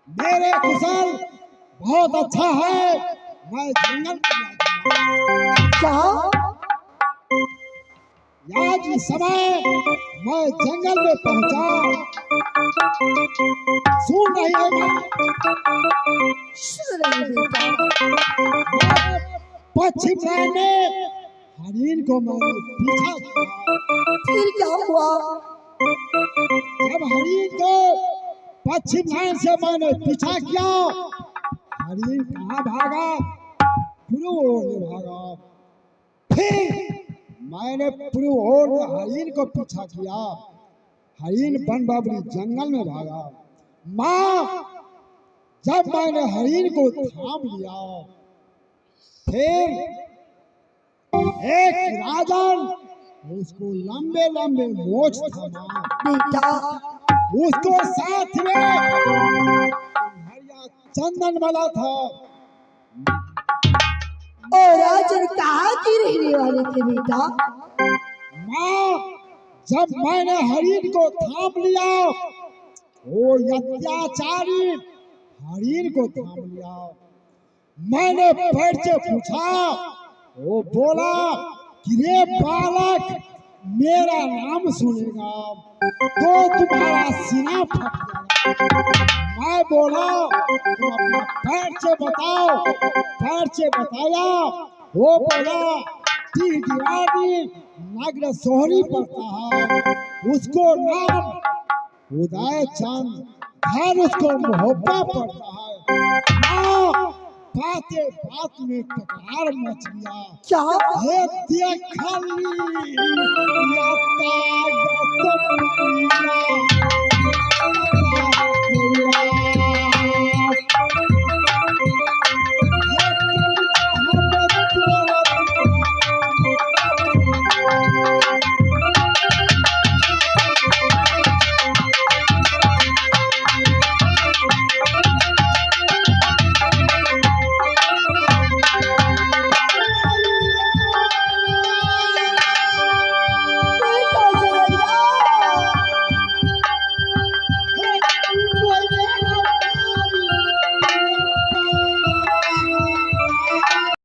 मेरे कुशल बहुत अच्छा है। मैं जंगल में क्या आज इस समय मैं जंगल में पहुंचा। सुन रही है माँ? सुन रही बेटा। पश्चिम राय ने हरिण को मैंने पीछा किया। फिर क्या हुआ? जब हरिण को पश्चिम राय से मैंने पीछा किया, हरिण कहाँ भागा? पूर्व ओर में भागा। फिर मैंने पूर्व ओर में हरिण को पीछा किया। हरिण बन बाबरी जंगल में भागा। माँ जब मैंने हरिण को थाम लिया, फिर एक राजन उसको लंबे लंबे मोछ था माँ। बेटा उसको साथ में हरिया चंदन वाला था। और राजन कहाँ की रहने वाले थे बेटा? माँ जब मैंने हरिण को थाम लिया, वो अत्याचारी हरिण को थाम लिया। मैंने पैर से पूछा, वो बोला कि रे बालक मेरा नाम सुनेगा तो तुम्हारा सीना फट जाएगा। मैं बोला तुम अपना पैर से बताओ। पैर से बताया, वो बोला दीवानी नगर सोहरी पड़ता है, उसको नाम उदय चंद, घर उसको मोहब्बा पड़ता है। बातें बात में टकरार मच गया। क्या ये देख ली